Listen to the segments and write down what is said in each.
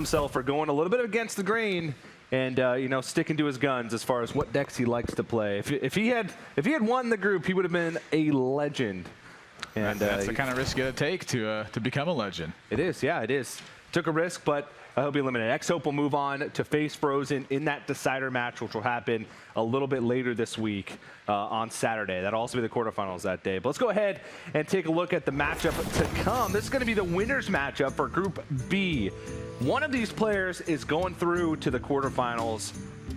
himself for going a little bit against the grain and you know, sticking to his guns as far as what decks he likes to play. If he had won the group, he would have been a legend. And that's the kind of risk you gotta take to become a legend. It is, yeah, it is. Took a risk, but he'll be eliminated. X-Hope will move on to face Frozen in that decider match, which will happen a little bit later this week on Saturday. That'll also be the quarterfinals that day. But let's go ahead and take a look at the matchup to come. This is going to be the winner's matchup for Group B. One of these players is going through to the quarterfinals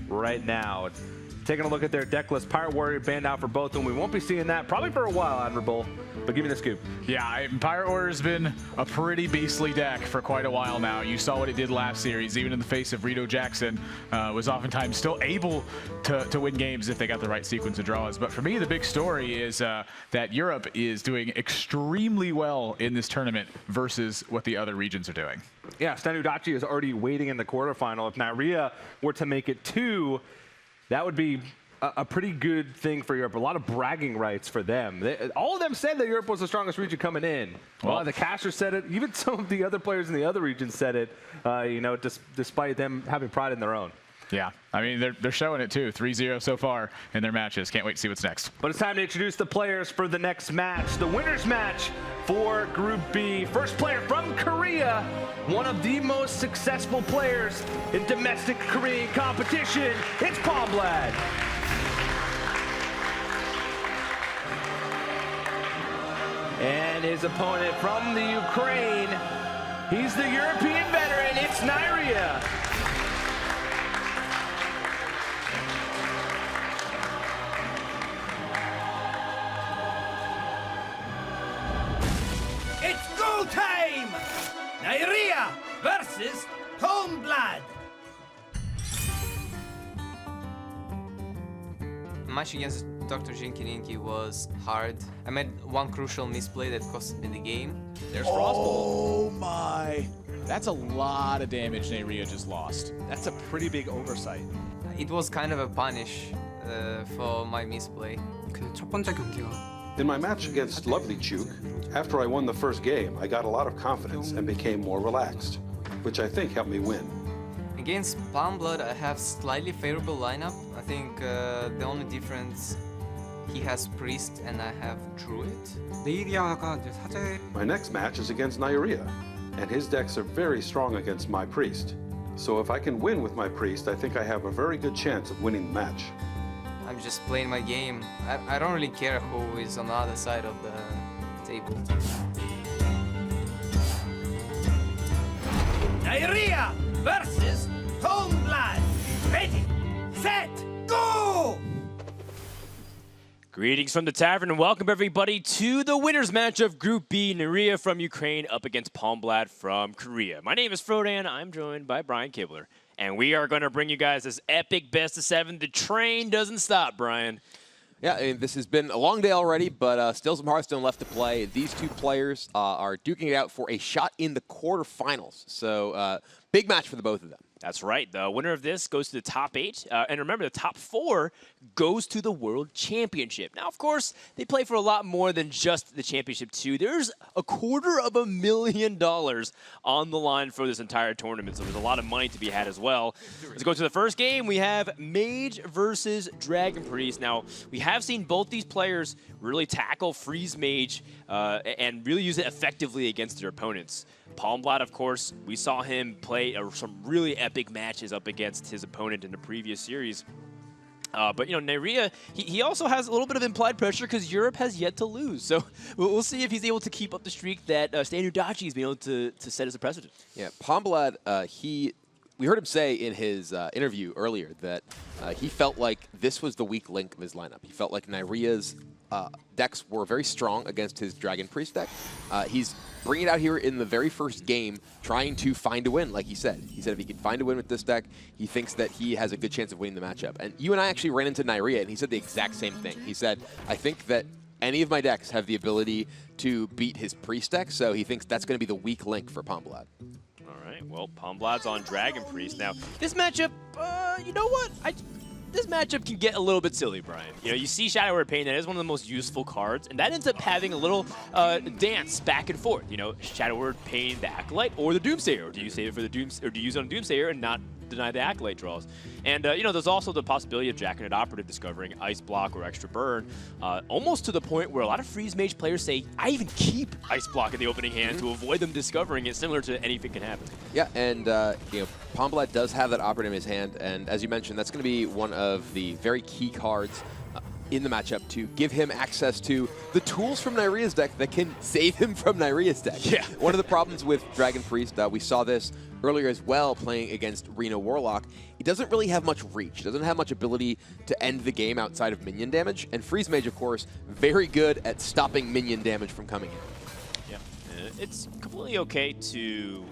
right now. Taking a look at their deck list, Pirate Warrior banned out for both of them. We won't be seeing that probably for a while, Admirable, but give me the scoop. Yeah, Pirate Warrior's been a pretty beastly deck for quite a while now. You saw what it did last series, even in the face of Rito Jackson, was oftentimes still able to win games if they got the right sequence of draws. But for me, the big story is that Europe is doing extremely well in this tournament versus what the other regions are doing. Yeah, Stanudachi is already waiting in the quarterfinal. If Neirea were to make it 2, that would be a pretty good thing for Europe. A lot of bragging rights for them. All of them said that Europe was the strongest region coming in. Well, the casters said it. Even some of the other players in the other regions said it, you know, despite them having pride in their own. Yeah, I mean, they're showing it too. 3-0 so far in their matches. Can't wait to see what's next. But it's time to introduce the players for the next match. The winner's match for Group B. First player from Korea, one of the most successful players in domestic Korean competition. It's Palmbald. And his opponent from the Ukraine, he's the European veteran, it's Neirea. It's go time! Neirea versus Palmbald. Match against Dr. Jinkininki was hard. I made one crucial misplay that cost me the game. There's Frostbolt. Oh my! That's a lot of damage Neirea just lost. That's a pretty big oversight. It was kind of a punish for my misplay. 첫 번째 경기가 In my match against Lovely Chuk, after I won the first game, I got a lot of confidence and became more relaxed, which I think helped me win. Against Palmbald, I have slightly favorable lineup. I think the only difference, he has Priest and I have Druid. 네이리아가 이제 사제 My next match is against Neirea, and his decks are very strong against my Priest. So if I can win with my Priest, I think I have a very good chance of winning the match. I'm just playing my game. I don't really care who is on the other side of the table. Neirea versus Palmbald. Ready, set, go! Greetings from the tavern and welcome everybody to the winner's match of Group B, Neirea from Ukraine up against Palmbald from Korea. My name is Frodan, I'm joined by Brian Kibler, and we are going to bring you guys this epic best of 7. The train doesn't stop, Brian. Yeah, I mean, this has been a long day already, but still some Hearthstone left to play. These two players are duking it out for a shot in the quarterfinals, so big match for the both of them. That's right. The winner of this goes to the top 8. And remember, the top 4 goes to the World Championship. Now, of course, they play for a lot more than just the championship, too. There's $250,000 on the line for this entire tournament, so there's a lot of money to be had as well. Let's go to the first game. We have Mage versus Dragon Priest. Now, we have seen both these players really tackle Freeze Mage and really use it effectively against their opponents. Palmbald, of course, we saw him play some really epic matches up against his opponent in the previous series. But, you know, Neirea, he also has a little bit of implied pressure because Europe has yet to lose. So we'll see if he's able to keep up the streak that Stanudachi has been able to set as a precedent. Yeah, Palmbald, we heard him say in his interview earlier that he felt like this was the weak link of his lineup. He felt like Neirea's decks were very strong against his Dragon Priest deck. He's bringing it out here in the very first game, trying to find a win, like he said. He said if he can find a win with this deck, he thinks that he has a good chance of winning the matchup. And you and I actually ran into Neirea, and he said the exact same thing. He said, I think that any of my decks have the ability to beat his Priest deck, so he thinks that's going to be the weak link for Palmbald. All right, well, Palmbald's on Dragon Priest. Now, this matchup, you know what? this matchup can get a little bit silly, Brian. You know, you see Shadow Word Pain, that is one of the most useful cards, and that ends up having a little dance back and forth. You know, Shadow Word Pain, the Acolyte, or the Doomsayer. Or do you save it for the or do you use it on Doomsayer and not deny the Acolyte draws? And, you know, there's also the possibility of Jackknight Operative discovering Ice Block or Extra Burn, almost to the point where a lot of Freeze Mage players say, I even keep Ice Block in the opening hand to avoid them discovering it, similar to anything can happen. Yeah, and you know, Palmbald does have that Operative in his hand, and as you mentioned, that's going to be one of the very key cards in the matchup to give him access to the tools from Neirea's deck that can save him from Neirea's deck. Yeah. One of the problems with Dragon Priest, we saw this earlier as well, playing against Reno Warlock. He doesn't really have much reach, doesn't have much ability to end the game outside of minion damage, and Freeze Mage, of course, very good at stopping minion damage from coming in. Yeah, it's completely okay to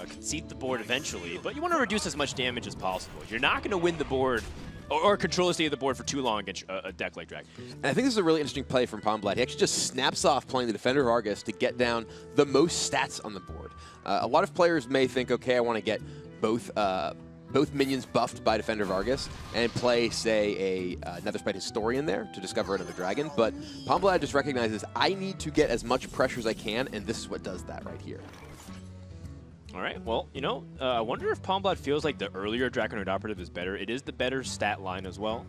concede the board eventually, but you want to reduce as much damage as possible. You're not going to win the board or control the state of the board for too long against a deck like Dragon Priest. And I think this is a really interesting play from Palmbald. He actually just snaps off playing the Defender of Argus to get down the most stats on the board. A lot of players may think, okay, I want to get both minions buffed by Defender of Argus and play, say, a Netherspite Historian there to discover another dragon, but Palmbald just recognizes I need to get as much pressure as I can, and this is what does that right here. All right, well, you know, I wonder if Palmbald feels like the earlier Dragonite Operative is better. It is the better stat line as well.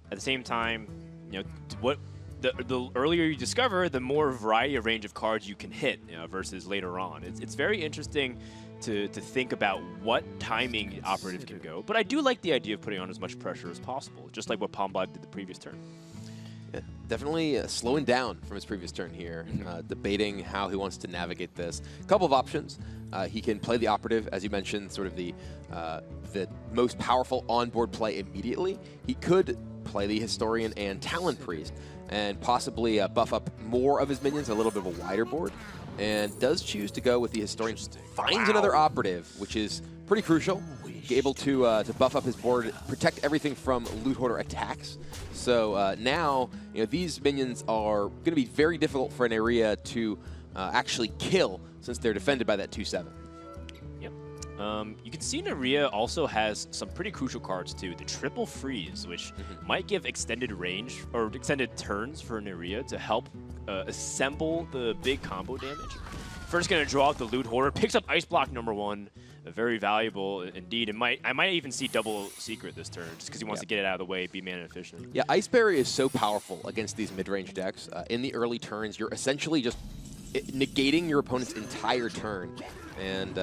At the same time, you know, the earlier you discover, the more variety of range of cards you can hit, you know, versus later on. It's very interesting to think about what timing Operative can go. But I do like the idea of putting on as much pressure as possible, just like what Palmbald did the previous turn. Yeah, definitely slowing down from his previous turn here, debating how he wants to navigate this. A couple of options. He can play the Operative, as you mentioned, sort of the most powerful on-board play immediately. He could play the Historian and Talon Priest and possibly buff up more of his minions, a little bit of a wider board, and does choose to go with the Historian. Finds another Operative, which is pretty crucial. Able to buff up his board, protect everything from Loot Hoarder attacks. So now, you know, these minions are going to be very difficult for Neirea to actually kill, since they're defended by that 2/7. Yep. You can see Neirea also has some pretty crucial cards too. The Triple Freeze, which might give extended range or extended turns for Neirea to help assemble the big combo damage. First, going to draw out the Loot Hoarder, picks up Ice Block #1. Very valuable indeed. I might even see double Secret this turn, just because he wants to get it out of the way, be mana efficient. Yeah, Ice Barrier is so powerful against these mid-range decks. In the early turns, you're essentially just negating your opponent's entire turn. And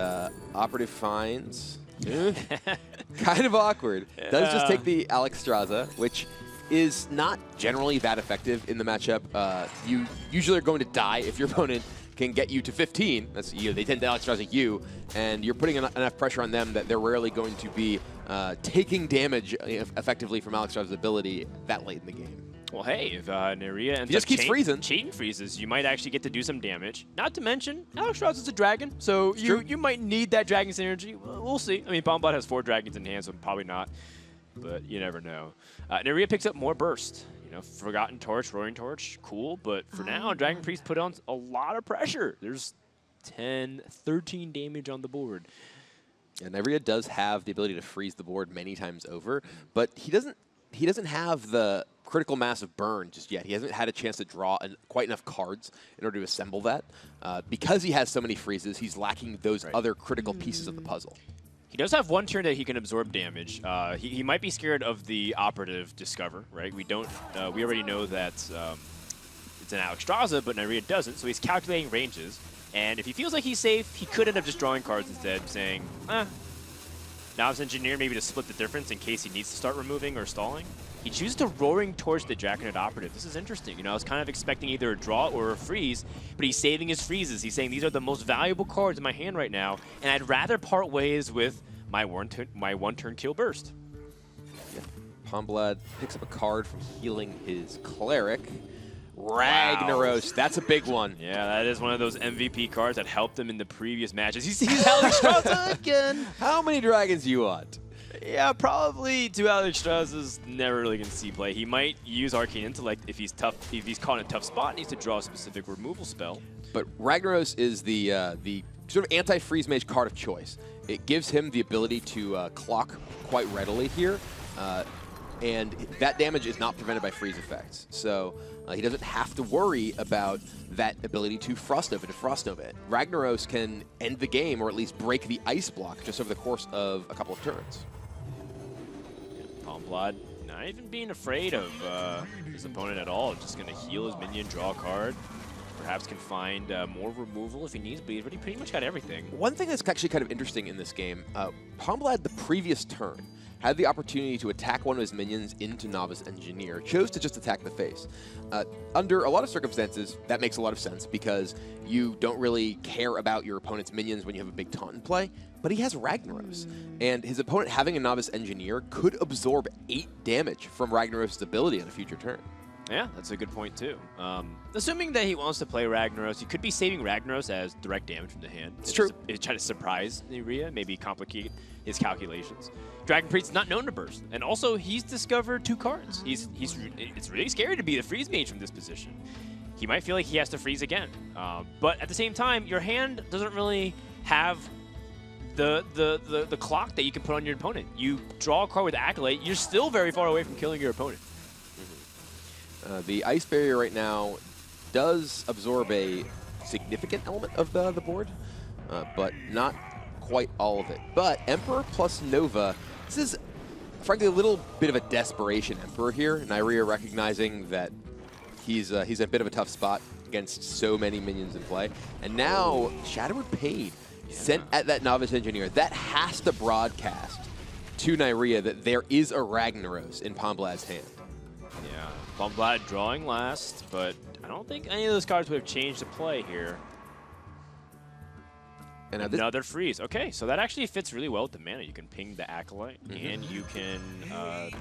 Operative finds... kind of awkward. Yeah. Does just take the Alexstrasza, which is not generally that effective in the matchup. You usually are going to die if your opponent can get you to 15. That's you. They tend to Alexstrasza you, and you're putting enough pressure on them that they're rarely going to be taking damage effectively from Alexstrasza's ability that late in the game. Well, hey, if Neirea ends just keeps freezing, chain freezes, you might actually get to do some damage. Not to mention, Alexstrasza's a dragon, so you might need that dragon synergy. We'll see. I mean, Palmbald has 4 dragons in hand, so probably not, but you never know. Neirea picks up more burst. You know, Forgotten Torch, Roaring Torch, cool, but for now, Dragon Priest put on a lot of pressure. There's 10, 13 damage on the board. Yeah, Neirea does have the ability to freeze the board many times over, but he doesn't have the critical mass of burn just yet. He hasn't had a chance to draw quite enough cards in order to assemble that. Because he has so many freezes, he's lacking those other critical pieces of the puzzle. He does have one turn that he can absorb damage. He might be scared of the Operative Discover, right? We already know that it's an Alexstrasza, but Neirea doesn't, so he's calculating ranges. And if he feels like he's safe, he could end up just drawing cards instead, saying, Novice Engineer maybe to split the difference in case he needs to start removing or stalling. He chooses to Roaring Torch the Draconid Operative. This is interesting. You know, I was kind of expecting either a draw or a freeze, but he's saving his freezes. He's saying these are the most valuable cards in my hand right now, and I'd rather part ways with my one-turn kill burst. Yeah. Palmbald picks up a card from healing his Cleric. Ragnaros, that's a big one. Yeah, that is one of those MVP cards that helped him in the previous matches. He's Alexstrasza again. How many dragons do you want? Yeah, probably 2 Alexstrazzas. Never really gonna see play. He might use Arcane Intellect if he's tough. If he's caught in a tough spot, needs to draw a specific removal spell. But Ragnaros is the sort of anti-freeze mage card of choice. It gives him the ability to clock quite readily here. and that damage is not prevented by freeze effects. So he doesn't have to worry about that ability to Frost Nova it. Ragnaros can end the game, or at least break the ice block just over the course of a couple of turns. Palmbald not even being afraid of his opponent at all. Just going to heal his minion, draw a card. Perhaps can find more removal if he needs, but he's already pretty much got everything. One thing that's actually kind of interesting in this game, Palmbald the previous turn had the opportunity to attack one of his minions into Novice Engineer, chose to just attack the face. Under a lot of circumstances, that makes a lot of sense because you don't really care about your opponent's minions when you have a big taunt in play, but he has Ragnaros, and his opponent having a Novice Engineer could absorb 8 damage from Ragnaros' ability on a future turn. Yeah, that's a good point too. Assuming that he wants to play Ragnaros, he could be saving Ragnaros as direct damage from the hand. It's true. It's trying to surprise Neirea, maybe complicate his calculations. Dragon Priest's not known to burst, and also he's discovered 2 cards. It's really scary to be the freeze mage from this position. He might feel like he has to freeze again, but at the same time, your hand doesn't really have the clock that you can put on your opponent. You draw a card with Acolyte, you're still very far away from killing your opponent. The Ice Barrier right now does absorb a significant element of the board, but not quite all of it. But Emperor plus Nova, this is frankly a little bit of a desperation Emperor here. Neirea recognizing that he's in a bit of a tough spot against so many minions in play. And now Shadowed Pain sent at that Novice Engineer. That has to broadcast to Neirea that there is a Ragnaros in Palmblad's hand. Yeah, Palmbald drawing last, but I don't think any of those cards would have changed the play here. And another freeze. Okay, so that actually fits really well with the mana. You can ping the Acolyte, and you can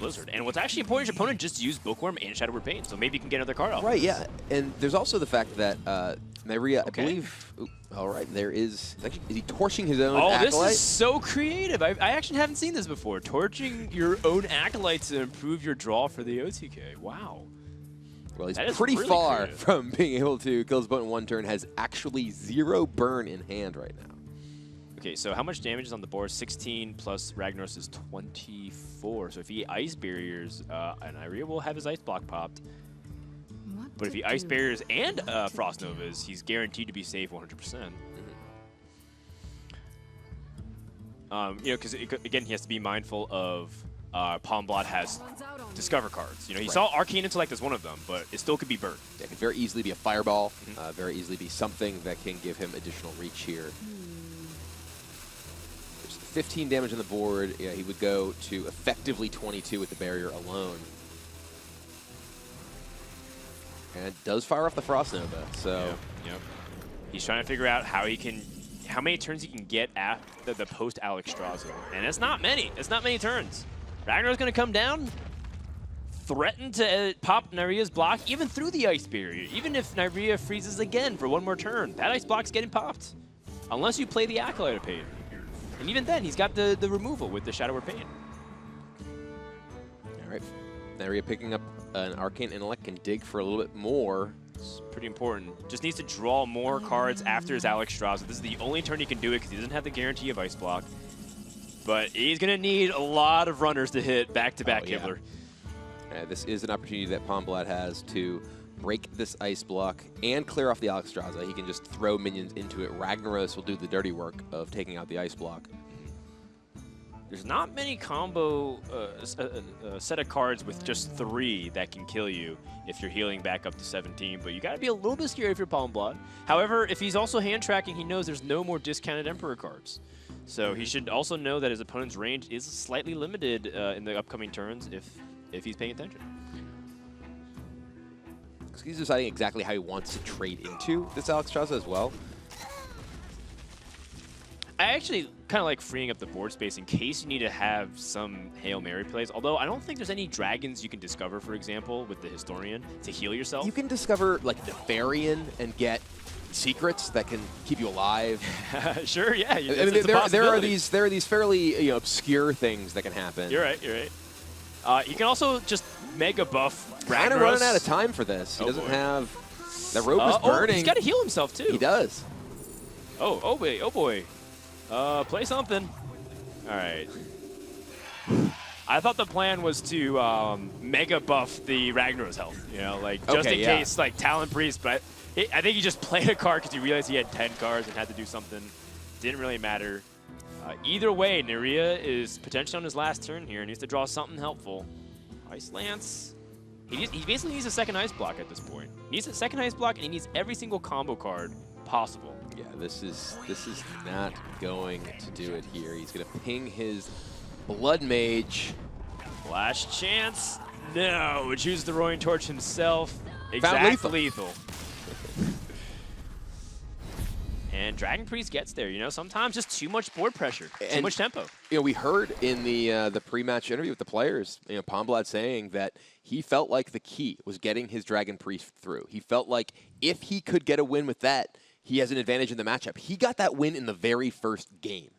Blizzard. And what's actually important is your opponent just used Bookworm and Shadowed Pain, so maybe you can get another card off. Right, yeah. And there's also the fact that Neirea, I believe... Ooh, all right, there is... Is he torching his own Acolyte? This is so creative. I actually haven't seen this before. Torching your own Acolyte to improve your draw for the OTK. Wow. Well, he's pretty really far from being able to kill his opponent in one turn. Has actually 0 burn in hand right now. Okay, so how much damage is on the board? 16 plus Ragnaros is 24. So if he Ice Barriers, Neirea will have his Ice Block popped. But if he Ice Barriers and Frost Novas, he's guaranteed to be safe 100%. You know, because again, he has to be mindful of Palmbald has Discover cards. You know, he saw Arcane Intellect as one of them, but it still could be burnt. It could very easily be a Fireball, very easily be something that can give him additional reach here. 15 damage on the board. Yeah, he would go to effectively 22 with the barrier alone. And does fire off the Frost Nova, so... Yep. He's trying to figure out how many turns he can get after the post-Alexstrasza. And it's not many. It's not many turns. Ragnar's going to come down, threaten to pop Neirea's block, even through the Ice Barrier. Even if Neirea freezes again for one more turn, that Ice block's getting popped. Unless you play the Acolyte of Pain. And even then, he's got the removal with the Shadowed Pain. All right. Neirea picking up an Arcane Intellect can dig for a little bit more. It's pretty important. Just needs to draw more cards after his Alexstrasza. This is the only turn he can do it because he doesn't have the guarantee of Ice Block. But he's going to need a lot of runners to hit back-to-back Kibler. This is an opportunity that Palmbald has to break this Ice Block and clear off the Alexstrasza. He can just throw minions into it. Ragnaros will do the dirty work of taking out the Ice Block. There's not many combo set of cards with just 3 that can kill you if you're healing back up to 17, but you got to be a little bit scared if you're Palmbald. However, if he's also hand tracking, he knows there's no more discounted Emperor cards. So he should also know that his opponent's range is slightly limited in the upcoming turns if he's paying attention. He's deciding exactly how he wants to trade into this Alexstrasza as well. I actually kind of like freeing up the board space in case you need to have some Hail Mary plays, although I don't think there's any dragons you can discover, for example, with the Historian to heal yourself. You can discover, like, Nefarian and get secrets that can keep you alive. Sure, yeah. I mean, there are these fairly obscure things that can happen. You're right, you're right. You can also just mega buff Ragnaros. Kind of running out of time for this. He doesn't have... The rope is burning. He's got to heal himself, too. He does. Oh boy. Play something. All right. I thought the plan was to mega buff the Ragnar's health, you know, like just in case, like Talon Priest, but I think he just played a card because he realized he had 10 cards and had to do something. Didn't really matter. Either way, Neirea is potentially on his last turn here and needs to draw something helpful. Ice Lance. He basically needs a second ice block at this point. He needs a second ice block and he needs every single combo card possible. Yeah, this is not going to do it here. He's going to ping his Blood Mage. Last chance. No, chooses the Roaring Torch himself. Found Exact lethal. And Dragon Priest gets there, you know, sometimes just too much board pressure, too much tempo. You know, we heard in the pre-match interview with the players, you know, Palmbald saying that he felt like the key was getting his Dragon Priest through. He felt like if he could get a win with that, he has an advantage in the matchup. He got that win in the very first game.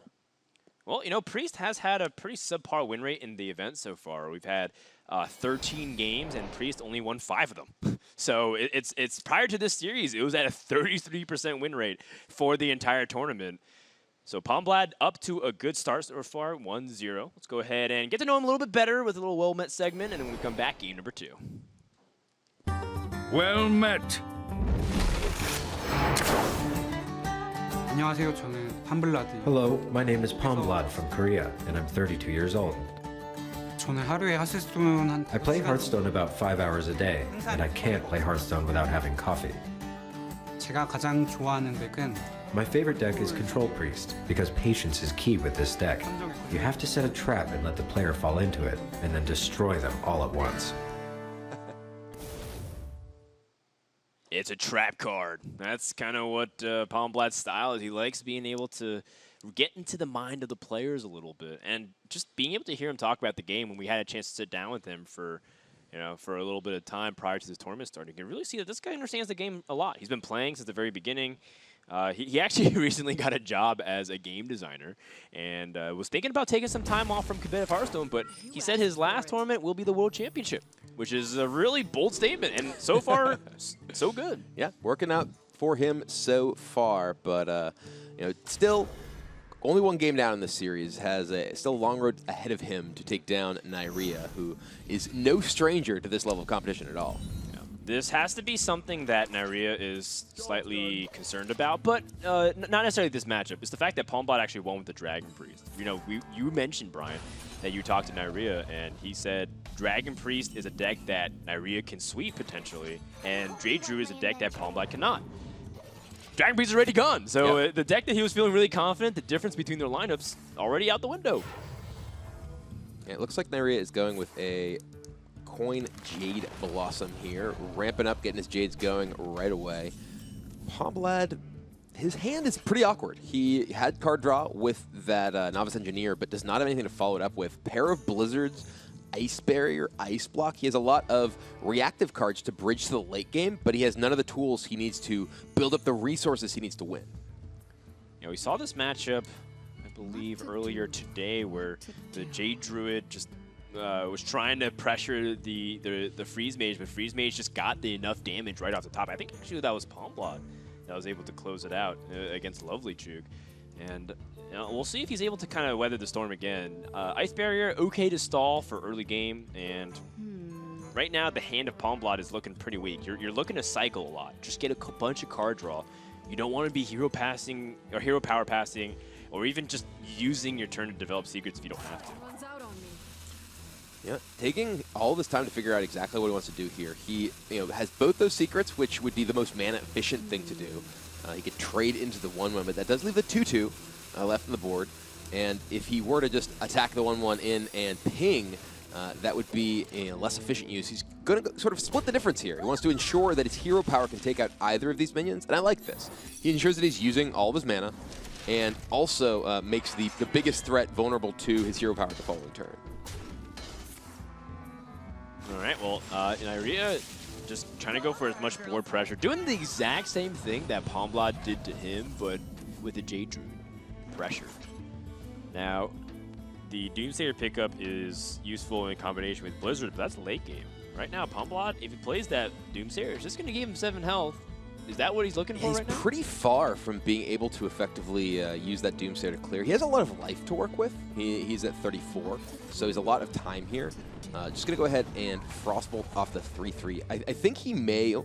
Well, you know, Priest has had a pretty subpar win rate in the event so far. We've had 13 games, and Priest only won 5 of them. So it's prior to this series, it was at a 33% win rate for the entire tournament. So Palmbald up to a good start so far, 1-0. Let's go ahead and get to know him a little bit better with a little well-met segment, and then when we come back, game number 2. Well met. 안녕하세요. 저는 판블라드. Hello, my name is Palmbald from Korea, and I'm 32 years old. 저는 하루에 하스스톤 한 I play Hearthstone about 5 hours a day, and I can't play Hearthstone without having coffee. 제가 가장 좋아하는 덱은 My favorite deck is Control Priest, because patience is key with this deck. You have to set a trap and let the player fall into it, and then destroy them all at once. It's a trap card. That's kind of what Palmblad's style is. He likes being able to get into the mind of the players a little bit, and just being able to hear him talk about the game when we had a chance to sit down with him for, you know, for a little bit of time prior to this tournament starting. You can really see that this guy understands the game a lot. He's been playing since the very beginning. He actually recently got a job as a game designer and was thinking about taking some time off from competitive Hearthstone, but he said his last tournament will be the World Championship, which is a really bold statement, and so far, so good. Yeah, working out for him so far, but you know, still only one game down in this series, has still a long road ahead of him to take down Neirea, who is no stranger to this level of competition at all. This has to be something that Neirea is slightly concerned about, but not necessarily this matchup. It's the fact that Palmbald actually won with the Dragon Priest. You know, you mentioned, Brian, that you talked to Neirea, and he said Dragon Priest is a deck that Neirea can sweep potentially, and Jade Druid is a deck that Palmbald cannot. Dragon Priest is already gone, so the deck that he was feeling really confident, the difference between their lineups, already out the window. Yeah, it looks like Neirea is going with a Coin Jade Blossom here, ramping up, getting his Jades going right away. Palmbald, his hand is pretty awkward. He had card draw with that Novice Engineer, but does not have anything to follow it up with. Pair of Blizzards, Ice Barrier, Ice Block. He has a lot of reactive cards to bridge to the late game, but he has none of the tools he needs to build up the resources he needs to win. You know, we saw this matchup, I believe, earlier today, where the Jade Druid just was trying to pressure the Freeze Mage, but Freeze Mage just got enough damage right off the top. I think actually that was Palmbald that was able to close it out against Lovely Juke. And you know, we'll see if he's able to kind of weather the storm again. Ice Barrier, okay to stall for early game, and right now the hand of Palmbald is looking pretty weak. You're looking to cycle a lot. Just get a bunch of card draw. You don't want to be hero passing or hero power passing, or even just using your turn to develop secrets if you don't have to. Yeah, taking all this time to figure out exactly what he wants to do here. He, you know, has both those secrets, which would be the most mana-efficient thing to do. He could trade into the 1/1, but that does leave the 2/2 left on the board. And if he were to just attack the 1/1 in and ping, that would be a less efficient use. He's going to sort of split the difference here. He wants to ensure that his hero power can take out either of these minions, and I like this. He ensures that he's using all of his mana, and also makes the biggest threat vulnerable to his hero power the following turn. All right, well, Neirea just trying to go for as much board pressure, doing the exact same thing that Palmbald did to him, but with a Jade Druid pressure. Now, the Doomsayer pickup is useful in combination with Blizzard, but that's late game. Right now, Palmbald, if he plays that Doomsayer, it's just going to give him 7 health. Is that what he's looking for He's right now? pretty far from being able to effectively use that Doomsayer to clear. He has a lot of life to work with. He's at 34, so he's a lot of time here. Just going to go ahead and Frostbolt off the 3-3. I think he may,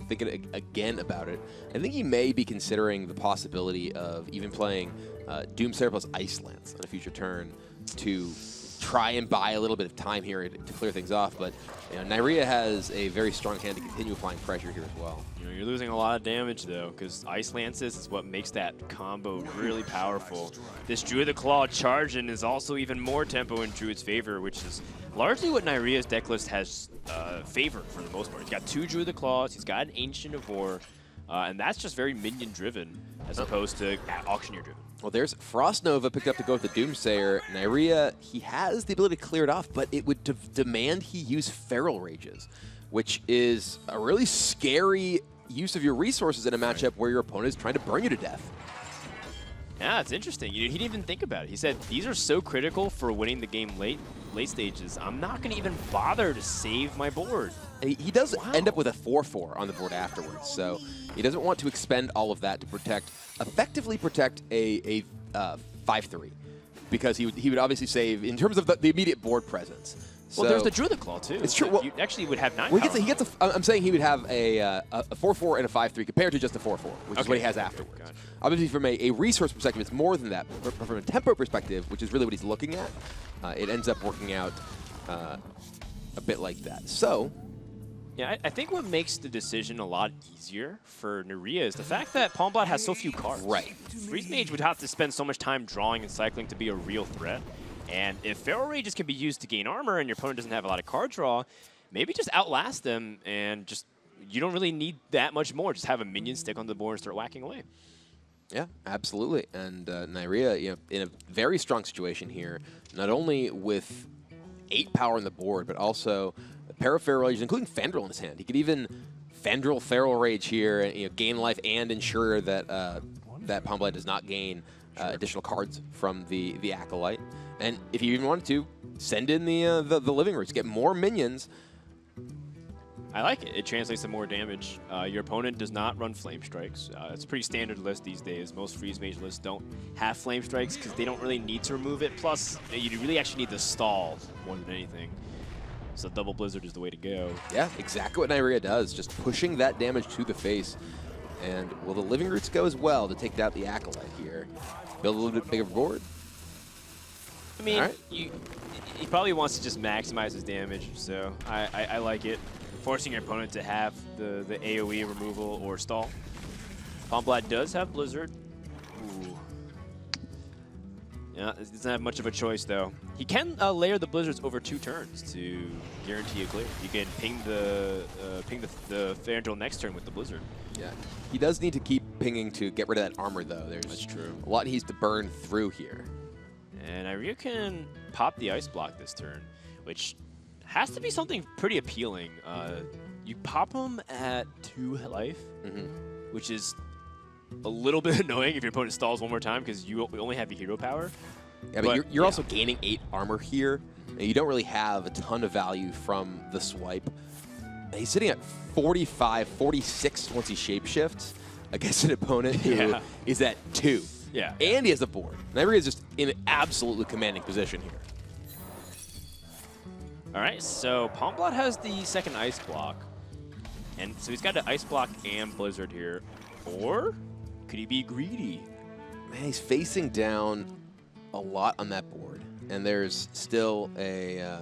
thinking again about it, I think he may be considering the possibility of even playing Doomsayer plus Ice Lance on a future turn to try and buy a little bit of time here to clear things off. But Neirea has a very strong hand to continue applying pressure here as well. You're losing a lot of damage, though, because Ice Lances is what makes that combo really powerful. This Druid the Claw charging is also even more tempo in Druid's favor, which is largely what Neirea's deck list has favored for the most part. He's got 2 Druid the Claws, he's got an Ancient of War, and that's just very minion-driven as opposed to Auctioneer-driven. Well, there's Frost Nova picked up to go with the Doomsayer. Neirea, he has the ability to clear it off, but it would demand he use Feral Rages, which is a really scary use of your resources in a matchup where your opponent is trying to burn you to death. Yeah, it's interesting. He didn't even think about it. He said, these are so critical for winning the game late stages. I'm not going to even bother to save my board. And he does end up with a 4-4 on the board afterwards, so he doesn't want to expend all of that to effectively protect a 5-3, because he would obviously save in terms of the immediate board presence. Well, there's the Druid Claw, too. It's true. So well, you actually would have 9 well, power. he gets I'm saying he would have a 4-4 and a 5-3 compared to just a 4-4, which is what he has afterwards. Gotcha. Obviously, from a resource perspective, it's more than that. But from a tempo perspective, which is really what he's looking at, it ends up working out a bit like that. So, yeah, I think what makes the decision a lot easier for Neirea is the fact that Palmbald has so few cards. Right. Freeze Mage would have to spend so much time drawing and cycling to be a real threat. And if Feral Rages can be used to gain armor and your opponent doesn't have a lot of card draw, maybe just outlast them and just, you don't really need that much more. Just have a minion stick on the board and start whacking away. yeah, absolutely. And Neirea, in a very strong situation here, not only with 8 power on the board, but also a pair of Feral Rages, including Fandral in his hand. He could even Fandral Feral Rage here, and gain life and ensure that that Palmbald does not gain additional cards from the Acolyte. And if you even wanted to, send in the Living Roots, get more minions. I like it. It translates to more damage. Your opponent does not run Flame Strikes. It's a pretty standard list these days. Most Freeze Mage lists don't have Flame Strikes because they don't really need to remove it. Plus, you really actually need to stall more than anything. So Double Blizzard is the way to go. Yeah, exactly what Neirea does, just pushing that damage to the face. And will the Living Roots go as well to take out the Acolyte here? Build a little bit bigger board? I mean, All right. he probably wants to just maximize his damage, so I like it. Forcing your opponent to have the AoE removal or stall. Palmbald does have Blizzard. Ooh. Yeah, it doesn't have much of a choice, though. He can layer the Blizzards over 2 turns to guarantee a clear. You can ping the Fandral next turn with the Blizzard. Yeah, he does need to keep pinging to get rid of that armor, though. That's true. A lot he needs to burn through here. And Neirea can pop the Ice Block this turn, which has to be something pretty appealing. You pop him at 2 life, which is a little bit annoying if your opponent stalls one more time because you only have the hero power. Yeah, but you're also gaining 8 armor here, and you don't really have a ton of value from the swipe. And he's sitting at 45, 46 once he shapeshifts against an opponent who is at 2. Yeah. And he has a board. Neirea is just in an absolutely commanding position here. All right, so Palmbald has the second Ice Block. And so he's got an Ice Block and Blizzard here. Or could he be greedy? Man, he's facing down a lot on that board. And there's still a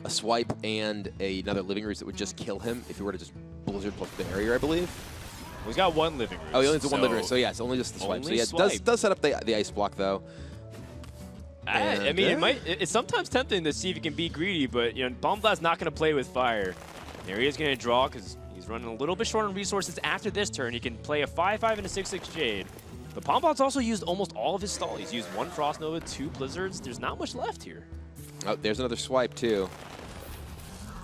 swipe and another Living Roots that would just kill him if he were to just Blizzard plus Barrier, I believe. Well, he's got 1 Living Root. Oh, he only has 1 Living Root, so yeah, it's only just the swipe. So yeah, it does set up the Ice Block, though. I mean, it's sometimes tempting to see if you can be greedy, but Palmbald's not going to play with fire. Neirea's going to draw because he's running a little bit short on resources after this turn. He can play a 5/5 and a 6/6 Jade. But Palmbald's also used almost all of his stall. He's used 1 Frost Nova, 2 Blizzards. There's not much left here. Oh, there's another swipe, too.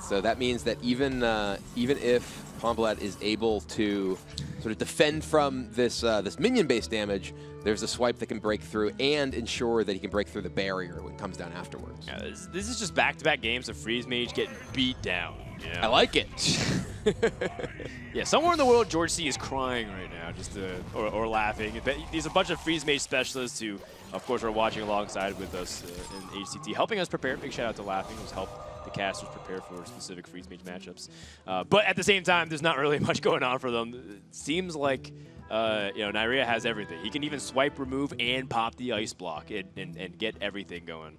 So that means that even if Palmbald is able to sort of defend from this this minion-based damage, there's a swipe that can break through and ensure that he can break through the barrier when it comes down afterwards. Yeah, this is just back-to-back games of Freeze Mage getting beat down. Yeah. I like it. Yeah, somewhere in the world, George C is crying right now, or laughing. There's a bunch of freeze mage specialists who, of course, are watching alongside with us in HCT, helping us prepare. Big shout out to Laughing, who's helped the casters prepare for specific freeze mage matchups. But at the same time, there's not really much going on for them. It seems like Neirea has everything. He can even swipe, remove, and pop the ice block and get everything going.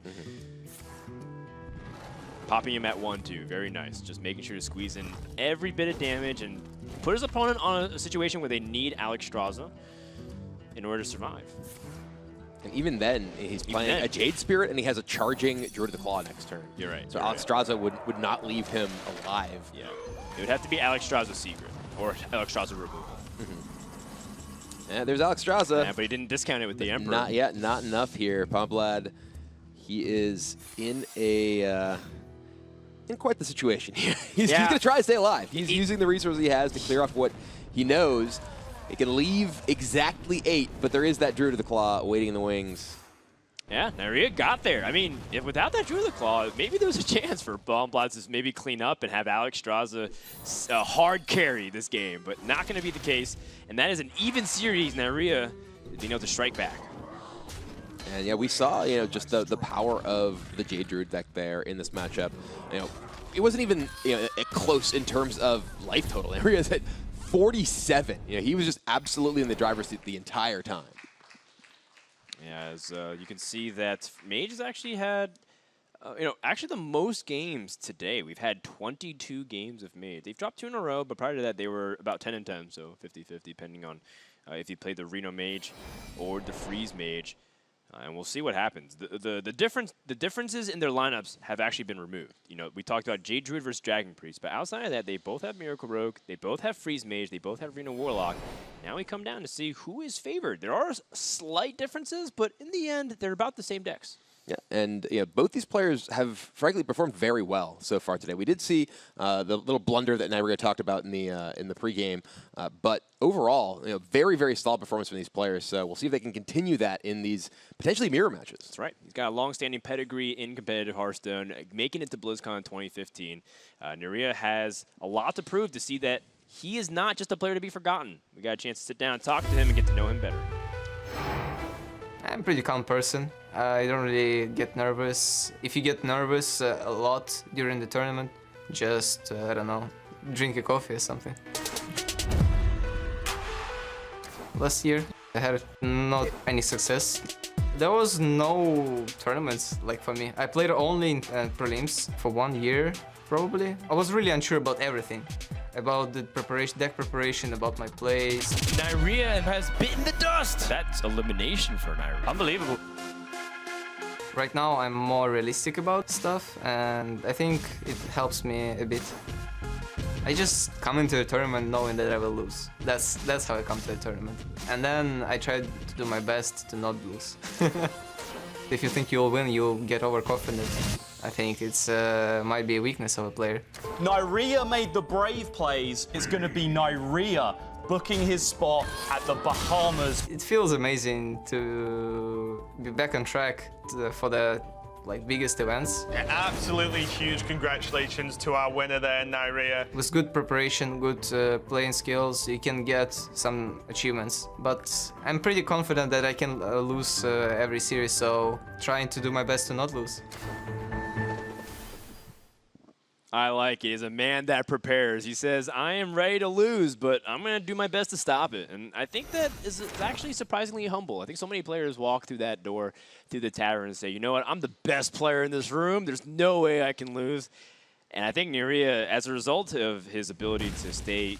Popping him at 1-2, very nice. Just making sure to squeeze in every bit of damage and put his opponent on a situation where they need Alexstrasza in order to survive. And even then, he's playing a Jade Spirit, and he has a charging Druid of the Claw next turn. You're right. So Alexstrasza would not leave him alive. Yeah. It would have to be Alexstrasza Secret or Alexstrasza Removal. Yeah, there's Alexstrasza. Yeah, but he didn't discount it with the Emperor. Not yet, not enough here. Palmbald, he is in a in quite the situation here. He's going to try to stay alive. He's using the resources he has to clear off what he knows. He can leave exactly 8, but there is that Druid of the Claw waiting in the wings. Yeah, Neirea got there. I mean, if without that Druid of the Claw, maybe there's a chance for Palmbald to maybe clean up and have Alexstrasza hard carry this game, but not going to be the case. And that is an even series. Neirea being able to strike back. And yeah, we saw, just the power of the Jade Druid deck there in this matchup. It wasn't even close in terms of life total. Neirea's at 47. He was just absolutely in the driver's seat the entire time. Yeah, as you can see that Mage has actually had, actually the most games today. We've had 22 games of Mage. They've dropped 2 in a row, but prior to that, they were about 10 and 10, so 50-50, depending on if you played the Reno Mage or the Freeze Mage. And we'll see what happens. The differences in their lineups have actually been removed. We talked about Jade Druid versus Dragon Priest, but outside of that, they both have Miracle Rogue, they both have Freeze Mage, they both have Reno Warlock. Now we come down to see who is favored. There are slight differences, but in the end, they're about the same decks. Yeah, and both these players have frankly performed very well so far today. We did see the little blunder that Neirea talked about in the pregame, but overall, very, very solid performance from these players. So we'll see if they can continue that in these potentially mirror matches. That's right. He's got a long-standing pedigree in competitive Hearthstone, making it to BlizzCon in 2015. Neirea has a lot to prove to see that he is not just a player to be forgotten. We got a chance to sit down and talk to him and get to know him better. I'm a pretty calm person. I don't really get nervous. If you get nervous a lot during the tournament, just, I don't know, drink a coffee or something. Last year, I had not any success. There was no tournaments like for me. I played only in prelims for 1 year, probably. I was really unsure about everything. About the preparation, deck preparation, about my plays. Neirea has bitten the dust! That's elimination for Neirea. Unbelievable. Right now I'm more realistic about stuff, and I think it helps me a bit. I just come into a tournament knowing that I will lose. That's how I come to a tournament. And then I try to do my best to not lose. If you think you'll win, you'll get overconfident. I think it's might be a weakness of a player. Neirea made the brave plays. It's going to be Neirea booking his spot at the Bahamas. It feels amazing to be back on track for the biggest events. Absolutely huge congratulations to our winner there, Neirea. With good preparation, good playing skills, you can get some achievements. But I'm pretty confident that I can lose every series, so trying to do my best to not lose. I like it. He's a man that prepares. He says, I am ready to lose, but I'm going to do my best to stop it. And I think that is actually surprisingly humble. I think so many players walk through that door, through the tavern, and say, you know what, I'm the best player in this room. There's no way I can lose. And I think Neirea, as a result of his ability to stay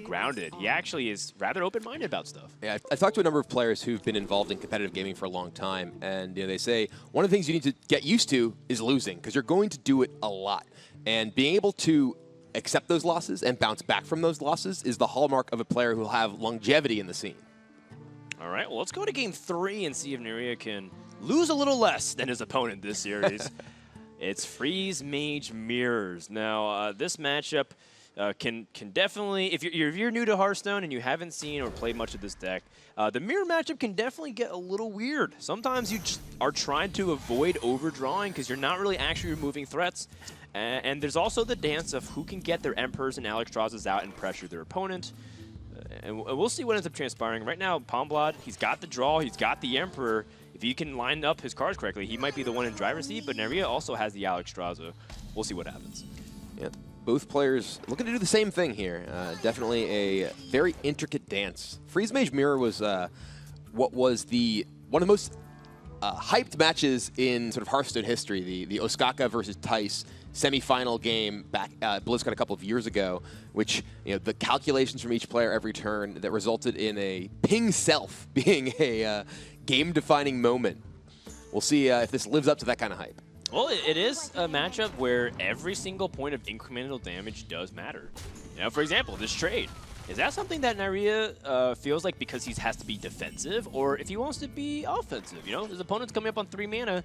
grounded, he actually is rather open-minded about stuff. Yeah, I've talked to a number of players who've been involved in competitive gaming for a long time, and they say one of the things you need to get used to is losing, because you're going to do it a lot. And being able to accept those losses and bounce back from those losses is the hallmark of a player who'll have longevity in the scene. All right, well, let's go to game 3 and see if Neirea can lose a little less than his opponent this series. It's Freeze Mage Mirrors. Now, this matchup can definitely, if you're new to Hearthstone and you haven't seen or played much of this deck, the mirror matchup can definitely get a little weird. Sometimes you just are trying to avoid overdrawing because you're not really actually removing threats. And there's also the dance of who can get their Emperors and Alexstraszas out and pressure their opponent. And we'll see what ends up transpiring. Right now, Palmbald, he's got the draw, he's got the Emperor. If he can line up his cards correctly, he might be the one in driver's seat, but Neirea also has the Alexstrasza. We'll see what happens. Yeah, both players looking to do the same thing here. Definitely a very intricate dance. Freeze Mage Mirror was what was one of the most hyped matches in sort of Hearthstone history. The Osaka versus Tice semi-final game back at BlizzCon a couple of years ago, which the calculations from each player every turn that resulted in a ping self being a game-defining moment. We'll see if this lives up to that kind of hype. Well, it is a matchup where every single point of incremental damage does matter. For example, this trade. Is that something that Neirea feels like because he has to be defensive, or if he wants to be offensive? His opponent's coming up on 3 mana.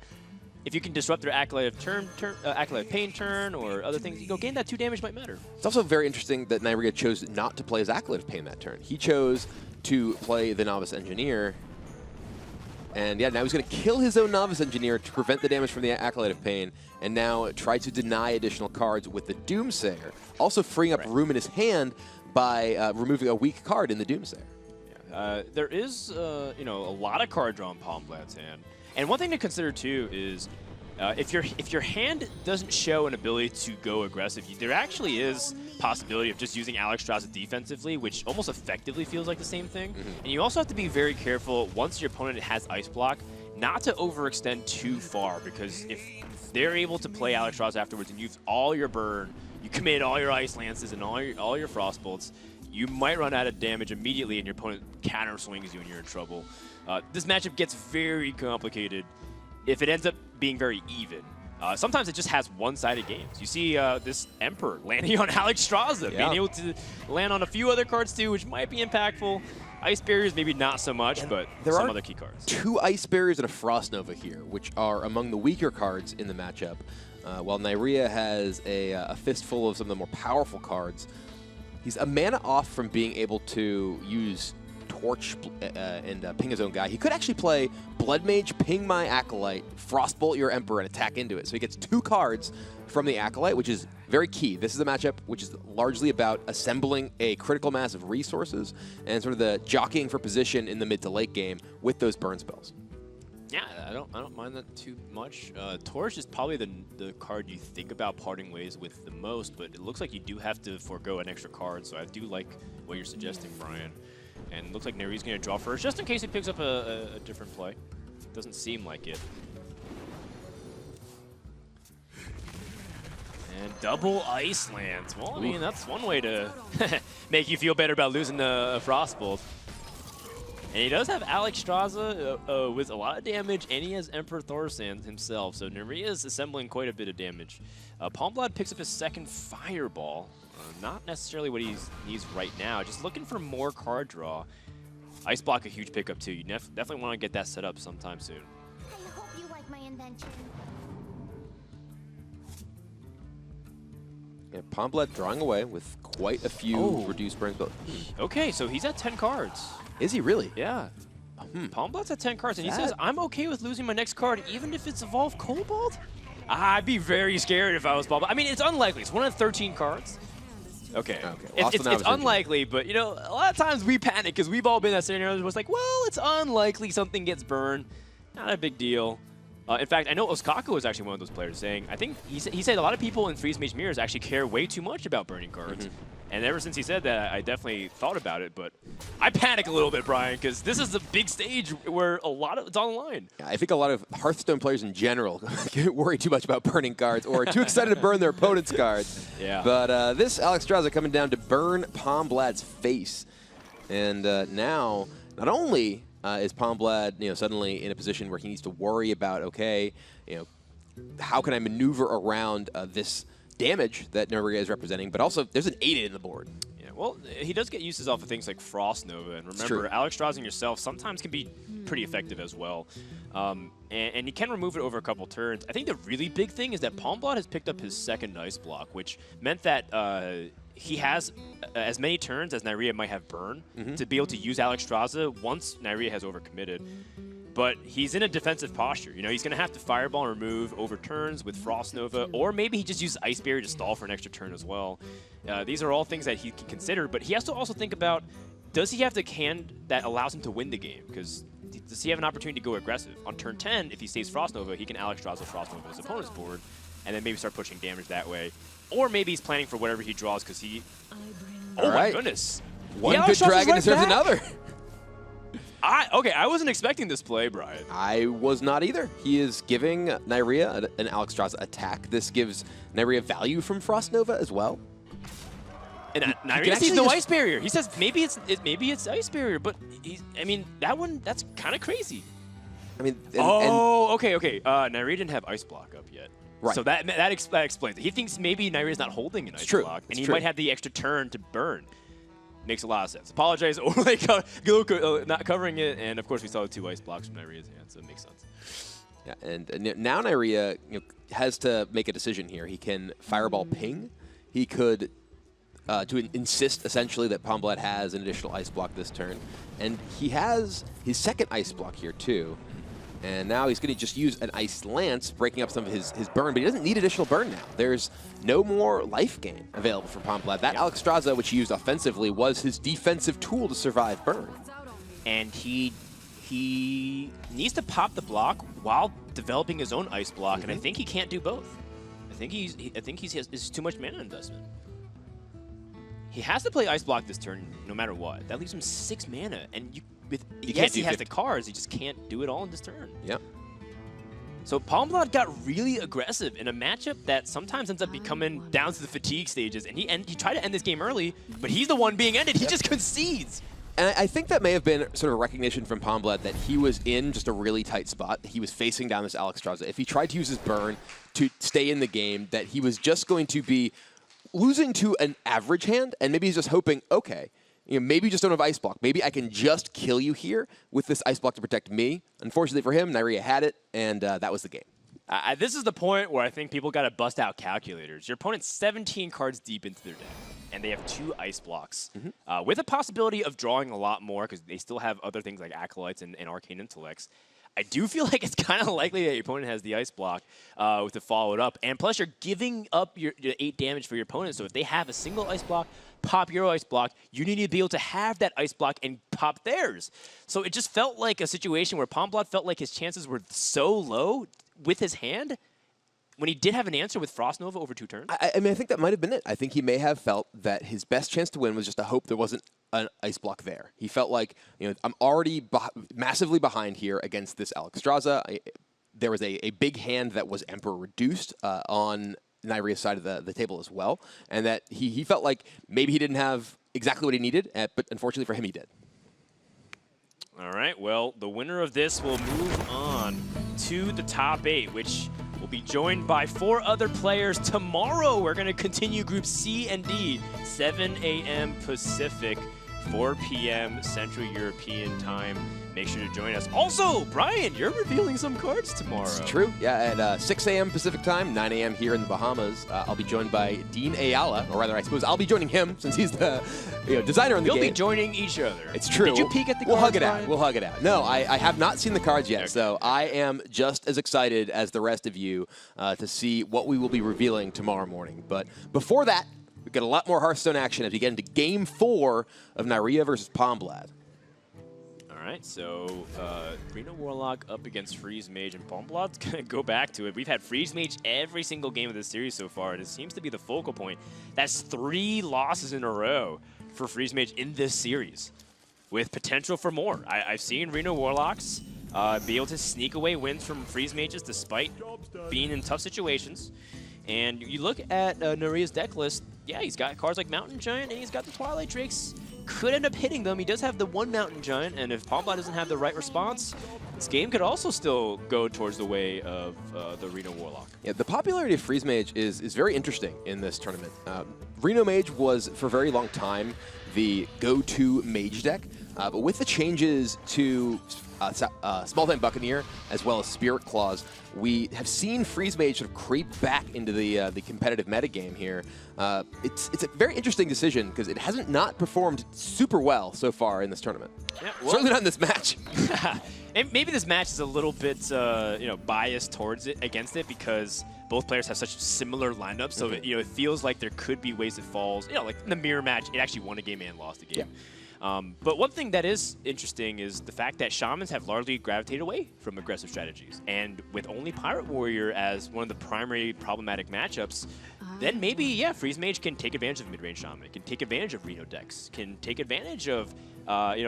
If you can disrupt their Acolyte of Pain turn or other things, you go gain that 2 damage might matter. It's also very interesting that Neirea chose not to play his Acolyte of Pain that turn. He chose to play the Novice Engineer. And yeah, now he's going to kill his own Novice Engineer to prevent the damage from the Acolyte of Pain, and now try to deny additional cards with the Doomsayer, also freeing up room in his hand by removing a weak card in the Doomsayer. There is, a lot of card draw in Palmblad's hand. And one thing to consider too is if your hand doesn't show an ability to go aggressive, there actually is possibility of just using Alexstrasza defensively, which almost effectively feels like the same thing. And you also have to be very careful once your opponent has Ice Block, not to overextend too far, because if they're able to play Alexstrasza afterwards and use all your burn, you commit all your Ice Lances and all your Frost Bolts, you might run out of damage immediately and your opponent counter swings you and you're in trouble. This matchup gets very complicated if it ends up being very even. Sometimes it just has one-sided games. You see this Emperor landing on Alexstrasza, being able to land on a few other cards too, which might be impactful. Ice Barriers, maybe not so much, but there some are other key cards. 2 Ice Barriers and a Frost Nova here, which are among the weaker cards in the matchup. While Neirea has a fistful of some of the more powerful cards, he's a mana off from being able to use Torch and ping his own guy. He could actually play Blood Mage, ping my Acolyte, Frostbolt your Emperor, and attack into it. So he gets 2 cards from the Acolyte, which is very key. This is a matchup which is largely about assembling a critical mass of resources and sort of the jockeying for position in the mid to late game with those burn spells. Yeah, I don't mind that too much. Torch is probably the card you think about parting ways with the most, but it looks like you do have to forego an extra card, so I do like what you're suggesting, Brian. And it looks like Neirea's going to draw first, just in case he picks up a different play. Doesn't seem like it. And double Ice Lands. Well, I mean, that's one way to make you feel better about losing the Frostbolt. And he does have Alexstrasza with a lot of damage, and he has Emperor Thorsan himself, so Neirea is assembling quite a bit of damage. Palmbald picks up his second Fireball. Not necessarily what he needs right now, just looking for more card draw. Ice Block a huge pickup too. You definitely want to get that set up sometime soon. I hope you like my invention. Yeah, Palmbald drawing away with quite a few reduced burn spells. Okay, so he's at 10 cards. Is he really? Yeah. Palmbald's at 10 cards, and he says, I'm okay with losing my next card, even if it's Evolved Cobalt? I'd be very scared if I was Palmbald. I mean, it's unlikely. It's one of 13 cards. Okay. It's unlikely, but, a lot of times we panic because we've all been in that scenario where it's like, well, it's unlikely something gets burned. Not a big deal. In fact, I know Osaka was actually one of those players saying, I think he said a lot of people in Freeze Mage Mirrors actually care way too much about burning cards. And ever since he said that, I definitely thought about it, but I panic a little bit, Brian, because this is the big stage where it's on the line. Yeah, I think a lot of Hearthstone players in general get worried too much about burning cards or are too excited to burn their opponent's cards. Yeah. But this Alexstrasza coming down to burn Palmblad's face. And now, not only is Palmbald suddenly in a position where he needs to worry about, okay, how can I maneuver around this damage that Neirea is representing, but also there's an 8 in the board. Yeah, well, he does get uses off of things like Frost Nova, and remember, Alexstrasza yourself sometimes can be pretty effective as well. And you can remove it over a couple turns. I think the really big thing is that Palmbald has picked up his second Ice Block, which meant that he has as many turns as Neirea might have burn to be able to use Alexstrasza once Neirea has overcommitted. But he's in a defensive posture. You know, he's going to have to Fireball and remove over turns with Frost Nova, or maybe he just uses Ice Barrier to stall for an extra turn as well. These are all things that he can consider, but he has to also think about, does he have the hand that allows him to win the game? Because does he have an opportunity to go aggressive? On turn 10, if he stays Frost Nova, he can Alexstrasza Frost Nova his opponent's board, and then maybe start pushing damage that way. Or maybe he's planning for whatever he draws because he... Oh my goodness. One good dragon deserves another. Okay, I wasn't expecting this play, Brian. I was not either. He is giving Neirea an Alexstrasza attack. This gives Neirea value from Frost Nova as well. And Neirea sees no Ice Barrier. He says maybe it's Ice Barrier, but I mean that's kind of crazy. I mean, okay. Neirea didn't have Ice Block up yet. Right. So that explains it. He thinks maybe Neirea's not holding an Ice Block, and he might have the extra turn to burn. Makes a lot of sense. Apologize overly not covering it, and of course we saw the 2 Ice Blocks from Neirea's hand, so it makes sense. Yeah, and now Neirea has to make a decision here. He can Fireball Ping. He could insist essentially that Palmbald has an additional Ice Block this turn, and he has his second Ice Block here too. And now he's going to just use an Ice Lance, breaking up some of his burn, but he doesn't need additional burn now. There's no more life gain available for Palmbald. That Alexstrasza, which he used offensively, was his defensive tool to survive burn. And he needs to pop the block while developing his own Ice Block, and I think he can't do both. I think he's too much mana investment. He has to play Ice Block this turn no matter what. That leaves him 6 mana, and yes, he has the cards, he just can't do it all in this turn. Yep. So Palmbald got really aggressive in a matchup that sometimes ends up becoming down to the fatigue stages, and he tried to end this game early, but he's the one being ended. He just concedes. And I think that may have been sort of a recognition from Palmbald that he was in just a really tight spot. He was facing down this Alexstrasza. If he tried to use his burn to stay in the game, that he was just going to be losing to an average hand, and maybe he's just hoping, okay, maybe you just don't have Ice Block. Maybe I can just kill you here with this Ice Block to protect me. Unfortunately for him, Neirea had it, and that was the game. This is the point where I think people got to bust out calculators. Your opponent's 17 cards deep into their deck, and they have 2 Ice Blocks, with a possibility of drawing a lot more because they still have other things like Acolytes and Arcane Intellects. I do feel like it's kind of likely that your opponent has the Ice Block to follow it up. And plus, you're giving up your 8 damage for your opponent. So if they have a single Ice Block, pop your Ice Block, you need to be able to have that Ice Block and pop theirs. So it just felt like a situation where Palmbald felt like his chances were so low with his hand when he did have an answer with Frost Nova over 2 turns. I mean, I think that might have been it. I think he may have felt that his best chance to win was just to hope there wasn't an Ice Block there. He felt like, I'm already massively behind here against this Alexstrasza. There was a big hand that was Emperor reduced on Neirea's side of the table as well, and that he felt like maybe he didn't have exactly what he needed, but unfortunately for him, he did. All right, well, the winner of this will move on to the top 8, which will be joined by 4 other players tomorrow. We're going to continue Group C and D, 7 a.m. Pacific, 4 p.m. Central European time. Make sure to join us. Also, Brian, you're revealing some cards tomorrow. It's true. Yeah, at 6 a.m. Pacific time, 9 a.m. here in the Bahamas. I'll be joined by Dean Ayala, or rather, I suppose I'll be joining him since he's the designer on the game. You'll be joining each other. It's true. Did you peek at the cards, We'll hug it Brian? out. We'll hug it out. No, I have not seen the cards yet, so I am just as excited as the rest of you to see what we will be revealing tomorrow morning. But before that, we've got a lot more Hearthstone action as we get into Game 4 of Neirea versus Palmbald. All right, so Reno Warlock up against Freeze Mage, and Palmbald's going to go back to it. We've had Freeze Mage every single game of this series so far, and it seems to be the focal point. That's 3 losses in a row for Freeze Mage in this series, with potential for more. I've seen Reno Warlocks be able to sneak away wins from Freeze Mages despite being in tough situations. And you look at Neirea's deck list, yeah, he's got cards like Mountain Giant, and he's got the Twilight Drakes. Could end up hitting them. He does have the 1 Mountain Giant, and if Palmbald doesn't have the right response, this game could also still go towards the way of the Reno Warlock. Yeah, the popularity of Freeze Mage is very interesting in this tournament. Reno Mage was, for a very long time, the go-to mage deck. But with the changes to Small Time Buccaneer as well as Spirit Claws, we have seen Freeze Mage sort of creep back into the competitive metagame here. It's a very interesting decision because it hasn't not performed super well so far in this tournament. Yeah, well, certainly not in this match. And maybe this match is a little bit biased towards it, against it, because both players have such similar lineups. So it feels like there could be ways it falls. Like in the mirror match, it actually won a game and lost a game. Yeah. But one thing that is interesting is the fact that Shamans have largely gravitated away from aggressive strategies. And with only Pirate Warrior as one of the primary problematic matchups, then maybe, yeah, Freeze Mage can take advantage of mid-range Shaman, can take advantage of Reno decks, can take advantage of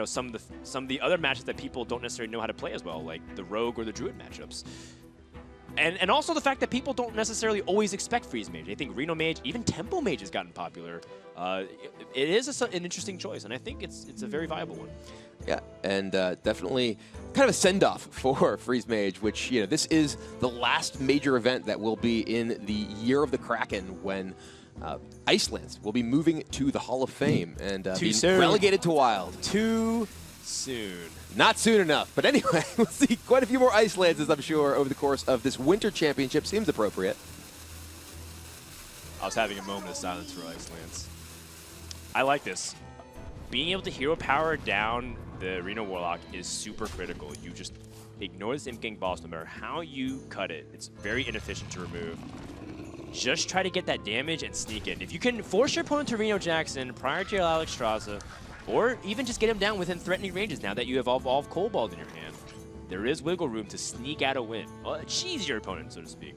some of the other matches that people don't necessarily know how to play as well, like the Rogue or the Druid matchups. And also the fact that people don't necessarily always expect Freeze Mage. I think Reno Mage, even Tempo Mage has gotten popular. It is an interesting choice, and I think it's a very viable one. Yeah, and definitely kind of a send-off for Freeze Mage, which, this is the last major event that will be in the Year of the Kraken when Icelands will be moving to the Hall of Fame and being relegated to Wild. Too soon. Not soon enough. But anyway, we'll see quite a few more Icelands, I'm sure, over the course of this Winter Championship. Seems appropriate. I was having a moment of silence for Icelands. I like this. Being able to hero power down the Reno Warlock is super critical. You just ignore this Imp Gang boss no matter how you cut it. It's very inefficient to remove. Just try to get that damage and sneak in. If you can force your opponent to Reno Jackson prior to your Alex Straza, or even just get him down within threatening ranges now that you have evolved Kobold in your hand, there is wiggle room to sneak out a win. Cheese your opponent, so to speak.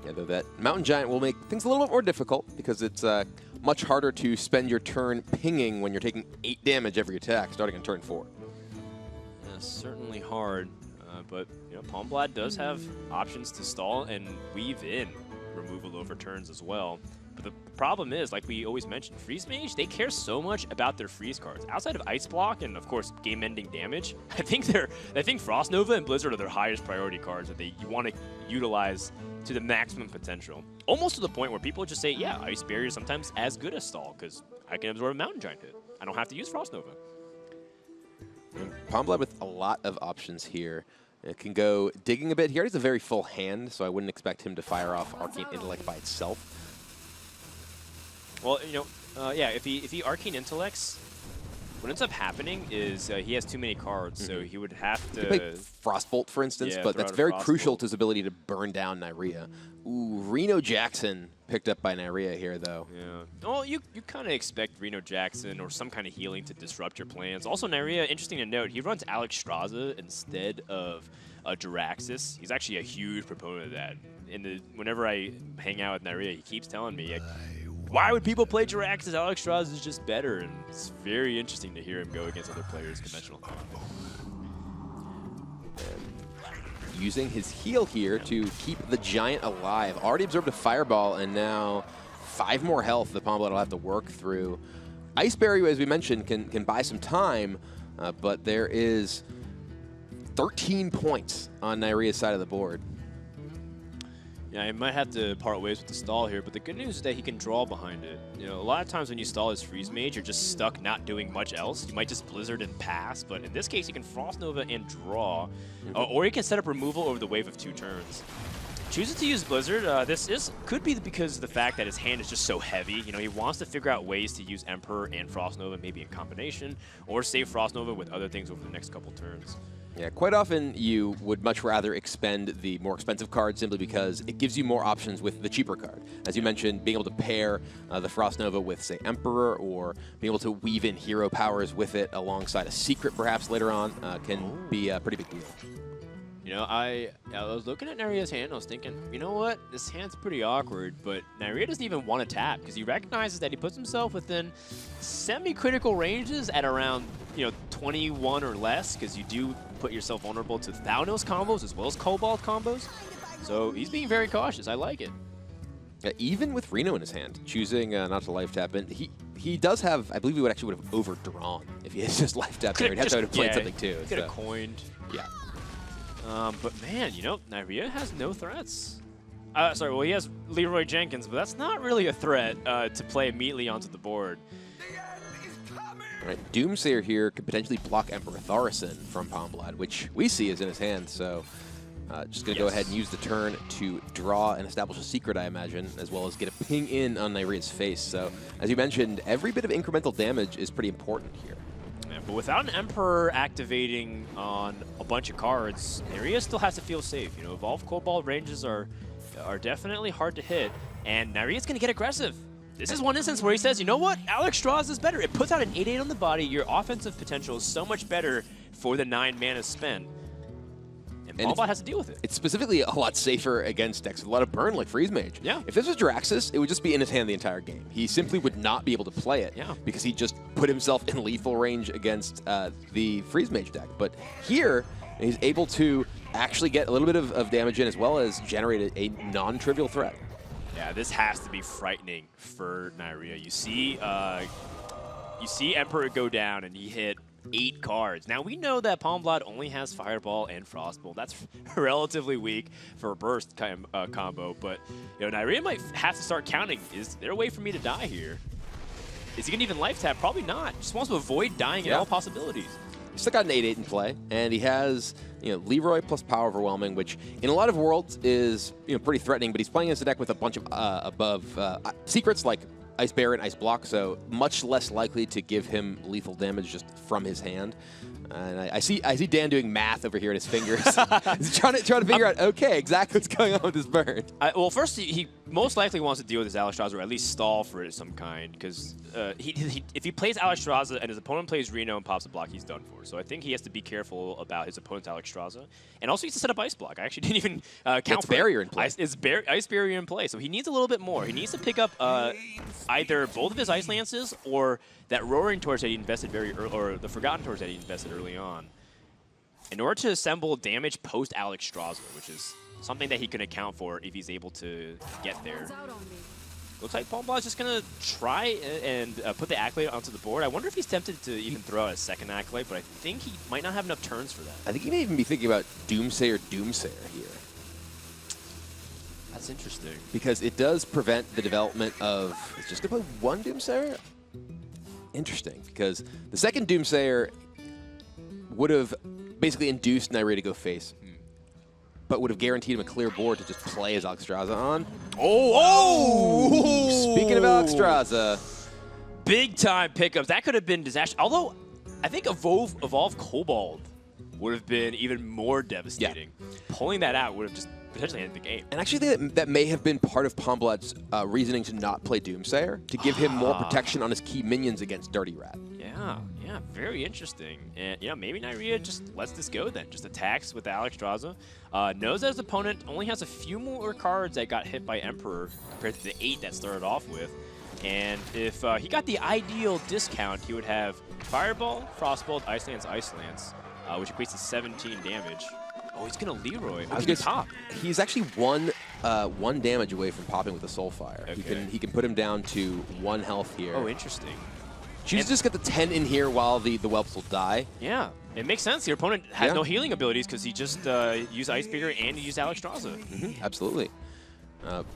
Yeah, though that Mountain Giant will make things a little bit more difficult because it's much harder to spend your turn pinging when you're taking 8 damage every attack starting on turn 4. Yeah, certainly hard, but Palmbald does have options to stall and weave in removal over turns as well. But the problem is, like we always mention, Freeze Mage, they care so much about their freeze cards. Outside of Ice Block and, of course, game-ending damage, I think Frost Nova and Blizzard are their highest priority cards that you want to utilize to the maximum potential. Almost to the point where people just say, yeah, Ice Barrier is sometimes as good as stall because I can absorb a Mountain Giant hit. I don't have to use Frost Nova. Palmbald with a lot of options here. It can go digging a bit. He already has a very full hand, so I wouldn't expect him to fire off Arcane Intellect by itself. Well, yeah, if he Arcane Intellects, what ends up happening is he has too many cards, so he would have to... Play Frostbolt, for instance, but that's very crucial to his ability to burn down Neirea. Ooh, Reno Jackson picked up by Neirea here, though. Yeah. Well, you kind of expect Reno Jackson or some kind of healing to disrupt your plans. Also, Neirea, interesting to note, he runs Alex Straza instead of Jiraxis. He's actually a huge proponent of that. Whenever I hang out with Neirea, he keeps telling me, why would people play Jiraxis? Alex Straza is just better, and it's very interesting to hear him go against other players conventional. Using his heal here to keep the Giant alive. Already absorbed a Fireball, and now 5 more health the Palmbald will have to work through. Ice Barrier, as we mentioned, can buy some time, but there is 13 points on Neirea's side of the board. Yeah, he might have to part ways with the stall here, but the good news is that he can draw behind it. A lot of times when you stall as Freeze Mage, you're just stuck not doing much else. You might just Blizzard and pass, but in this case, he can Frost Nova and draw, or he can set up removal over the wave of 2 turns. Chooses to use Blizzard. Could be because of the fact that his hand is just so heavy. He wants to figure out ways to use Emperor and Frost Nova, maybe in combination, or save Frost Nova with other things over the next couple turns. Yeah, quite often you would much rather expend the more expensive card simply because it gives you more options with the cheaper card. As you mentioned, being able to pair the Frost Nova with, say, Emperor, or being able to weave in hero powers with it alongside a secret perhaps later on can be a pretty big deal. I was looking at Neirea's hand, I was thinking, you know what, this hand's pretty awkward, but Neirea doesn't even want to tap because he recognizes that he puts himself within semi-critical ranges at around 21 or less, because you do put yourself vulnerable to Thalnos combos as well as Kobold combos. So he's being very cautious. I like it. Even with Reno in his hand, choosing not to life tap, and he does have, I believe he would have overdrawn if he had just life tapped there. He'd have to have played something too. Could have coined. Yeah. But man, Neirea has no threats. Sorry, well, he has Leroy Jenkins, but that's not really a threat to play immediately onto the board. Right, Doomsayer here could potentially block Emperor Thaurissan from Palmbald, which we see is in his hand, so just going to go ahead and use the turn to draw and establish a secret, I imagine, as well as get a ping in on Neirea's face. So, as you mentioned, every bit of incremental damage is pretty important here. Yeah, but without an Emperor activating on a bunch of cards, Neirea still has to feel safe. You know, Evolve Cobalt ranges are definitely hard to hit, and Neirea's going to get aggressive. This is one instance where he says, you know what, Alexstrasza is better. It puts out an 8/8 on the body. Your offensive potential is so much better for the 9 mana spent. And Palmbald has to deal with it. It's specifically a lot safer against decks with a lot of burn like Freeze Mage. Yeah. If this was Draxus, it would just be in his hand the entire game. He simply would not be able to play it because he just put himself in lethal range against the Freeze Mage deck. But here, he's able to actually get a little bit of damage in as well as generate a non-trivial threat. Yeah, this has to be frightening for Neirea. You see Emperor go down and he hit 8 cards. Now we know that Palmbald only has Fireball and Frostbolt. That's relatively weak for a burst combo, but you know, Neirea might have to start counting. Is there a way for me to die here? Is he gonna even life tap? Probably not. Just wants to avoid dying at all possibilities. He's still got an 8/8 in play, and he has Leroy plus Power Overwhelming, which in a lot of worlds is pretty threatening. But he's playing against a deck with a bunch of above secrets like Ice Bear and Ice Block, so much less likely to give him lethal damage just from his hand. And I see Dan doing math over here in his fingers. He's trying to figure out, okay, exactly what's going on with this burn. Well, first, he most likely wants to deal with his Alexstrasza, or at least stall for it of some kind, because if he plays Alexstrasza and his opponent plays Reno and pops a block, he's done for. So I think he has to be careful about his opponent's Alexstrasza. And also, he has to set up Ice Block. I actually didn't even count for barrier in play. It's Ice Barrier in play, so he needs a little bit more. He needs to pick up either both of his Ice Lances or that Roaring Torch that he invested very early, or the Forgotten Torch that he invested early on, in order to assemble damage post Alexstrasza, which is something that he can account for if he's able to get there. Looks like Palmbald is just going to try and put the Accolade onto the board. I wonder if he's tempted to even throw out a second Accolade, but I think he might not have enough turns for that. I think he may even be thinking about Doomsayer here. That's interesting. Because it does prevent the development of... It's just going to play one Doomsayer? Interesting, because the second Doomsayer would have basically induced Neirea to go face, but would have guaranteed him a clear board to just play his Alexstrasza on. Oh! Speaking of Alexstrasza, big time pickups. That could have been disaster. Although I think Evolve Cobalt would have been even more devastating. Yeah. Pulling that out would have just potentially ended the game. And actually, that may have been part of Palmblad's reasoning to not play Doomsayer, to give him more protection on his key minions against Dirty Rat. Yeah, very interesting. And maybe Neirea just lets this go then. Just attacks with the Alexstrasza. Knows that his opponent only has a few more cards that got hit by Emperor compared to the 8 that started off with. And if he got the ideal discount, he would have Fireball, Frostbolt, Ice Lance, which equates to 17 damage. Oh, he's going to Leroy. Oh, he pop. He's actually one damage away from popping with the Soulfire. Okay. He can put him down to 1 health here. Oh, interesting. Choose to just get the 10 in here while the whelps will die. Yeah, it makes sense. Your opponent has no healing abilities because he just used Ice Beater and he used Alexstrasza. Absolutely.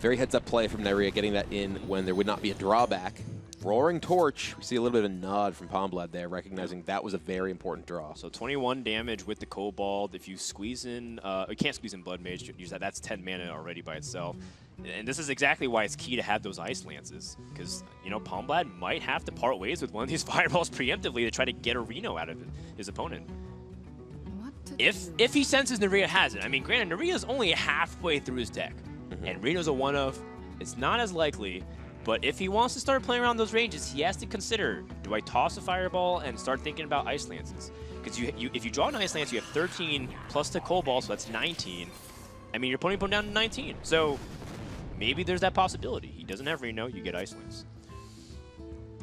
Very heads-up play from Neirea, getting that in when there would not be a drawback. Roaring Torch, we see a little bit of a nod from Palmbald there, recognizing that was a very important draw. So 21 damage with the Cobalt. If you squeeze in, you can't squeeze in Blood Mage, use that. That's 10 mana already by itself. And this is exactly why it's key to have those Ice Lances, because Palmbald might have to part ways with one of these Fireballs preemptively to try to get a Reno out of his opponent. If he senses Neirea has it. I mean, granted, Nerea's only halfway through his deck, and Reno's a one-of. It's not as likely. But if he wants to start playing around those ranges, he has to consider, do I toss a Fireball and start thinking about Ice Lances? Because if you draw an Ice Lance, you have 13 plus the Cobalt, so that's 19. I mean, you're putting him down to 19. So maybe there's that possibility. He doesn't have Reno, you get Ice Lance.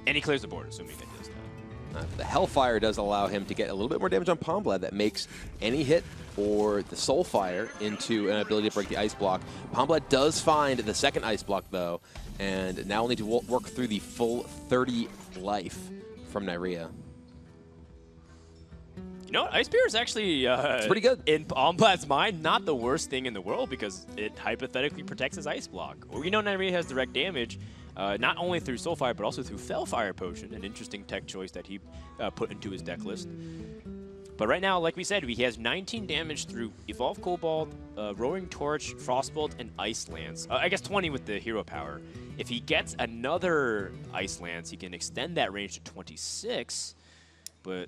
And he clears the board, assuming that he does that. The Hellfire does allow him to get a little bit more damage on Palmbald that makes any hit or the Soulfire into an ability to break the Ice Block. Palmbald does find the second Ice Block, though, and now will need to work through the full 30 life from Neirea. You know what? Ice Bear is actually it's pretty good. In Palmblad's mind, not the worst thing in the world because it hypothetically protects his Ice Block. Or we know Neirea has direct damage. not only through Soulfire, but also through Fellfire Potion, an interesting tech choice that he put into his deck list. But right now, like we said, he has 19 damage through Evolve Cobalt, Roaring Torch, Frostbolt, and Ice Lance. I guess 20 with the hero power. If he gets another Ice Lance, he can extend that range to 26, but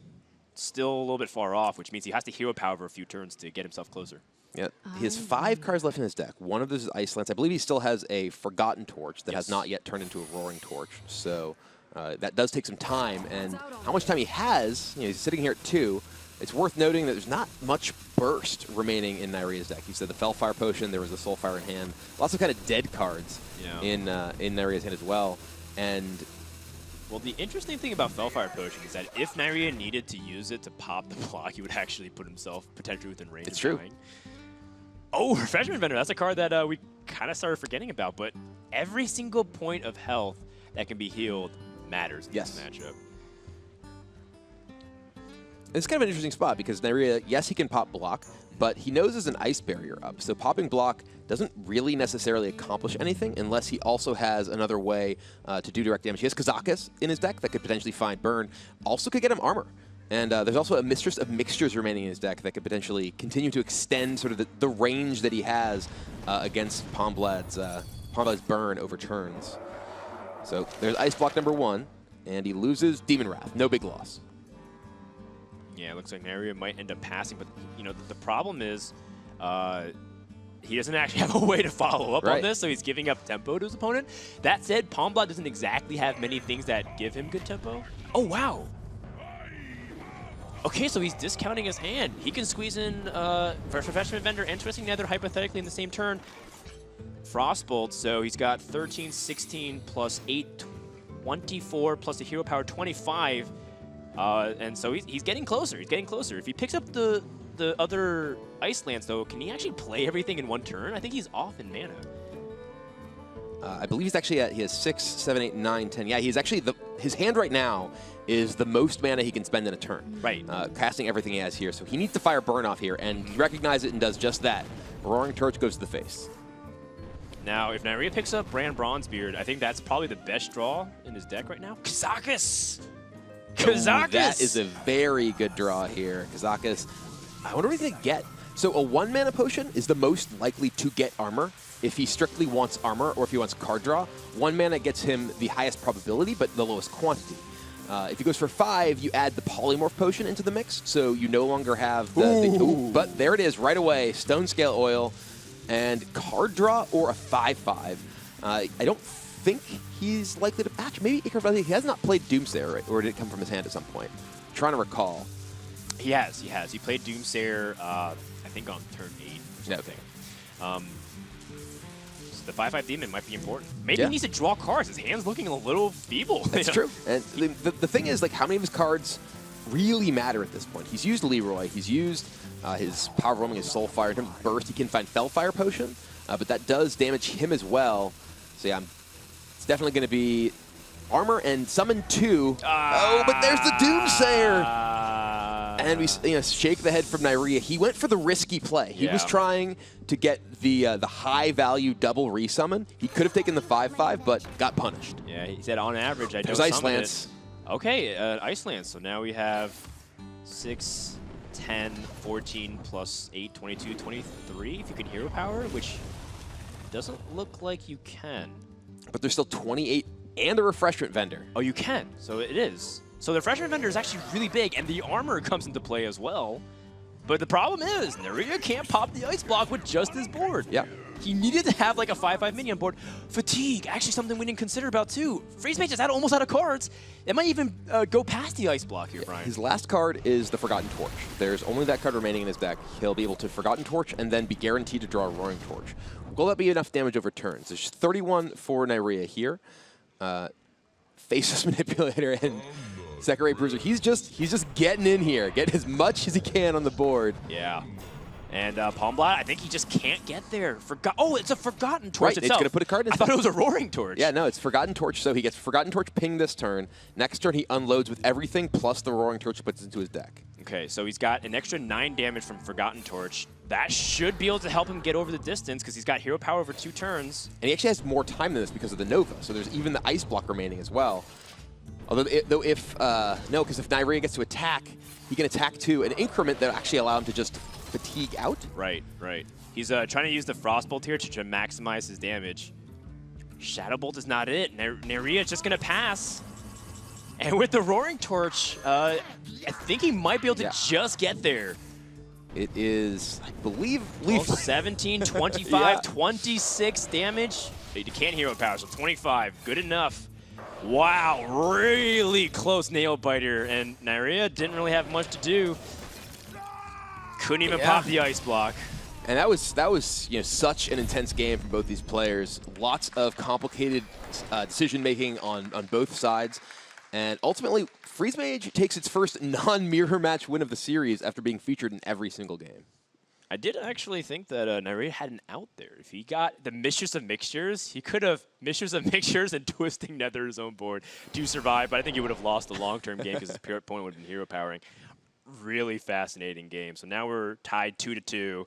still a little bit far off, which means he has to hero power for a few turns to get himself closer. Yeah, he has 5 cards left in his deck. One of those is Ice Lance. I believe he still has a Forgotten Torch that has not yet turned into a Roaring Torch. So that does take some time. And how much time he has, he's sitting here at 2. It's worth noting that there's not much burst remaining in Neirea's deck. You said the Fellfire Potion, there was the Soulfire in hand. Lots of kind of dead cards in Neirea's hand as well. And well, the interesting thing about Fellfire Potion is that if Neirea needed to use it to pop the block, he would actually put himself potentially within range. It's true. Dying. Oh, Refreshment Vendor, that's a card that we kind of started forgetting about, but every single point of health that can be healed matters in this matchup. It's kind of an interesting spot because Neirea, yes, he can pop block, but he knows there's an ice barrier up. So popping block doesn't really necessarily accomplish anything unless he also has another way to do direct damage. He has Kazakus in his deck that could potentially find burn. Also could get him armor. And there's also a Mistress of Mixtures remaining in his deck that could potentially continue to extend sort of the range that he has against Palmblad's burn over turns. So there's ice block number 1, and he loses Demon Wrath. No big loss. Yeah, it looks like Neirea might end up passing, but the problem is he doesn't actually have a way to follow up on this, so he's giving up tempo to his opponent. That said, Palmbald doesn't exactly have many things that give him good tempo. Oh, wow. Okay, so he's discounting his hand. He can squeeze in Refreshment Vendor and Twisting Nether hypothetically in the same turn. Frostbolt, so he's got 13, 16, plus 8, 24, plus the hero power 25. And so he's getting closer. He's getting closer. If he picks up the other Ice Lance, though, can he actually play everything in one turn? I think he's off in mana. I believe he's actually he has 6, 7, 8, 9, 10. Yeah, he's actually his hand right now is the most mana he can spend in a turn. Right. Casting everything he has here, so he needs to fire Burn off here, and he recognizes it and does just that. Roaring Torch goes to the face. Now, if Neirea picks up Brand Bronzebeard, I think that's probably the best draw in his deck right now. Kazakus! Kazakus! That is a very good draw here. Kazakus, I wonder what he's going to get. So a 1 mana potion is the most likely to get armor if he strictly wants armor or if he wants card draw. 1 mana gets him the highest probability, but the lowest quantity. If he goes for 5, you add the Polymorph Potion into the mix, so you no longer have but there it is right away. Stone Scale Oil and card draw or a 5/5. I don't think he's likely to patch. Maybe Icarus, he has not played Doomsayer, right? Or did it come from his hand at some point? I'm trying to recall. He has. He played Doomsayer, I think, on turn 8 or something. So the 5/5 Demon might be important. Maybe he needs to draw cards. His hand's looking a little feeble. That's true. And the thing is, like, how many of his cards really matter at this point? He's used Leroy. He's used his Power Roaming, his Soulfire. In terms of burst, he can find Fellfire Potion, but that does damage him as well. So yeah, it's definitely going to be armor and summon 2. Oh, but there's the Doomsayer! And we shake the head from Neirea. He went for the risky play. He was trying to get the high-value double resummon. He could have taken the 5/5, but got punished. Yeah, he said on average, I don't There's Ice summon Lance. it. Okay, Ice Lance. So now we have 6, 10, 14, plus 8, 22, 23, if you can hero power, which doesn't look like you can. But there's still 28 and a Refreshment Vendor. Oh, you can. So it is. So the Refreshment Vendor is actually really big, and the armor comes into play as well. But the problem is, Neirea can't pop the ice block with just his board. Yeah. He needed to have like a 5/5 minion board. Fatigue, actually something we didn't consider about too. Freeze Mage is almost out of cards. It might even go past the ice block here, Brian. His last card is the Forgotten Torch. There's only that card remaining in his deck. He'll be able to Forgotten Torch and then be guaranteed to draw a Roaring Torch. Will that be enough damage over turns? There's 31 for Neirea here. Faceless Manipulator and Second Rate Bruiser. He's just getting in here, getting as much as he can on the board. Yeah. And Palmbald, I think he just can't get there. Oh, it's a Forgotten Torch right, itself. It's going to put a card in. I thought it was a Roaring Torch. Yeah, no, it's Forgotten Torch, so he gets Forgotten Torch ping this turn. Next turn, he unloads with everything, plus the Roaring Torch he puts into his deck. Okay, so he's got an extra 9 damage from Forgotten Torch. that should be able to help him get over the distance because he's got hero power over 2 turns. And he actually has more time than this because of the Nova, so there's even the Ice Block remaining as well. Although, if Neirea gets to attack, he can attack to an increment that actually allow him to just fatigue out. Right. He's trying to use the Frostbolt here to maximize his damage. Shadow Bolt is not it. Neirea is just going to pass. And with the Roaring Torch, I think he might be able to just get there. It is, I believe, 17, 25, 26 damage. You can't hero power, so 25, good enough. Wow, really close nail biter, and Neirea didn't really have much to do. Couldn't even pop the Ice Block. And that was such an intense game for both these players. Lots of complicated decision making on both sides, and ultimately, Freeze Mage takes its first non-mirror match win of the series after being featured in every single game. I did actually think that Neirea had an out there. If he got the Mistress of Mixtures, he could have Mistress of Mixtures and Twisting Nether his own board to survive, but I think he would have lost the long-term game because his pure point would have been hero powering. Really fascinating game. So now we're tied 2-2.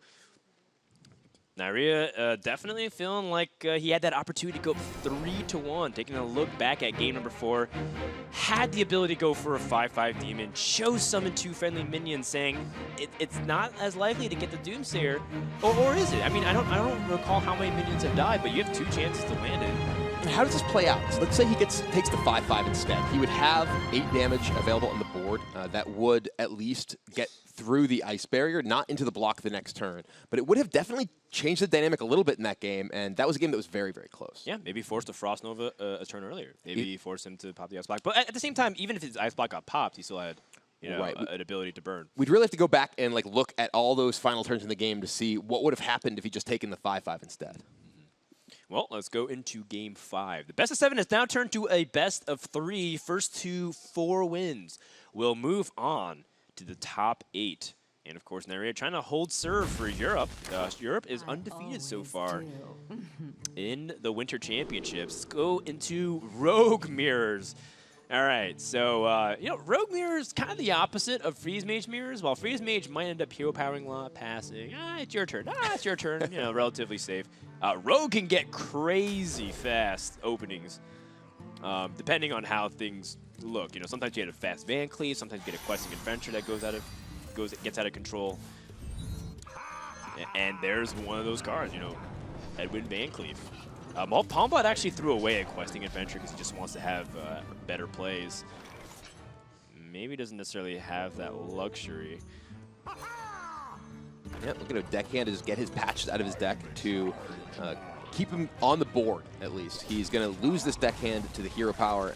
Neirea definitely feeling like he had that opportunity to go 3-1. Taking a look back at game number 4, had the ability to go for a 5/5 demon, chose summon 2 friendly minions, saying it's not as likely to get the Doomsayer, or is it? I mean, I don't recall how many minions have died, but you have 2 chances to land it. And how does this play out? So let's say he takes the 5/5 instead. He would have 8 damage available on the board that would at least get through the ice barrier, not into the block the next turn. But it would have definitely changed the dynamic a little bit in that game, and that was a game that was very, very close. Yeah, maybe forced a Frost Nova a turn earlier. Maybe forced him to pop the Ice Block. But at the same time, even if his Ice Block got popped, he still had an ability to burn. We'd really have to go back and look at all those final turns in the game to see what would have happened if he'd just taken the 5/5 instead. Well, let's go into game 5. The best of 7 has now turned to a best of 3. First to 4 wins will move on to the top 8. And of course, Neirea trying to hold serve for Europe. Europe is undefeated so far in the Winter Championships. Let's go into Rogue Mirrors. All right, so, Rogue Mirror is kind of the opposite of Freeze Mage Mirrors. While Freeze Mage might end up hero powering a lot, passing, it's your turn, it's your turn, relatively safe. Rogue can get crazy fast openings, depending on how things look. Sometimes you get a fast Van Cleave, sometimes you get a Questing Adventure that gets out of control. And there's one of those cards, Headwind Van Cleave. Palmbald actually threw away a Questing Adventure because he just wants to have better plays. Maybe doesn't necessarily have that luxury. Yeah, looking at deckhand to just get his patches out of his deck to keep him on the board, at least. He's going to lose this deckhand to the hero power,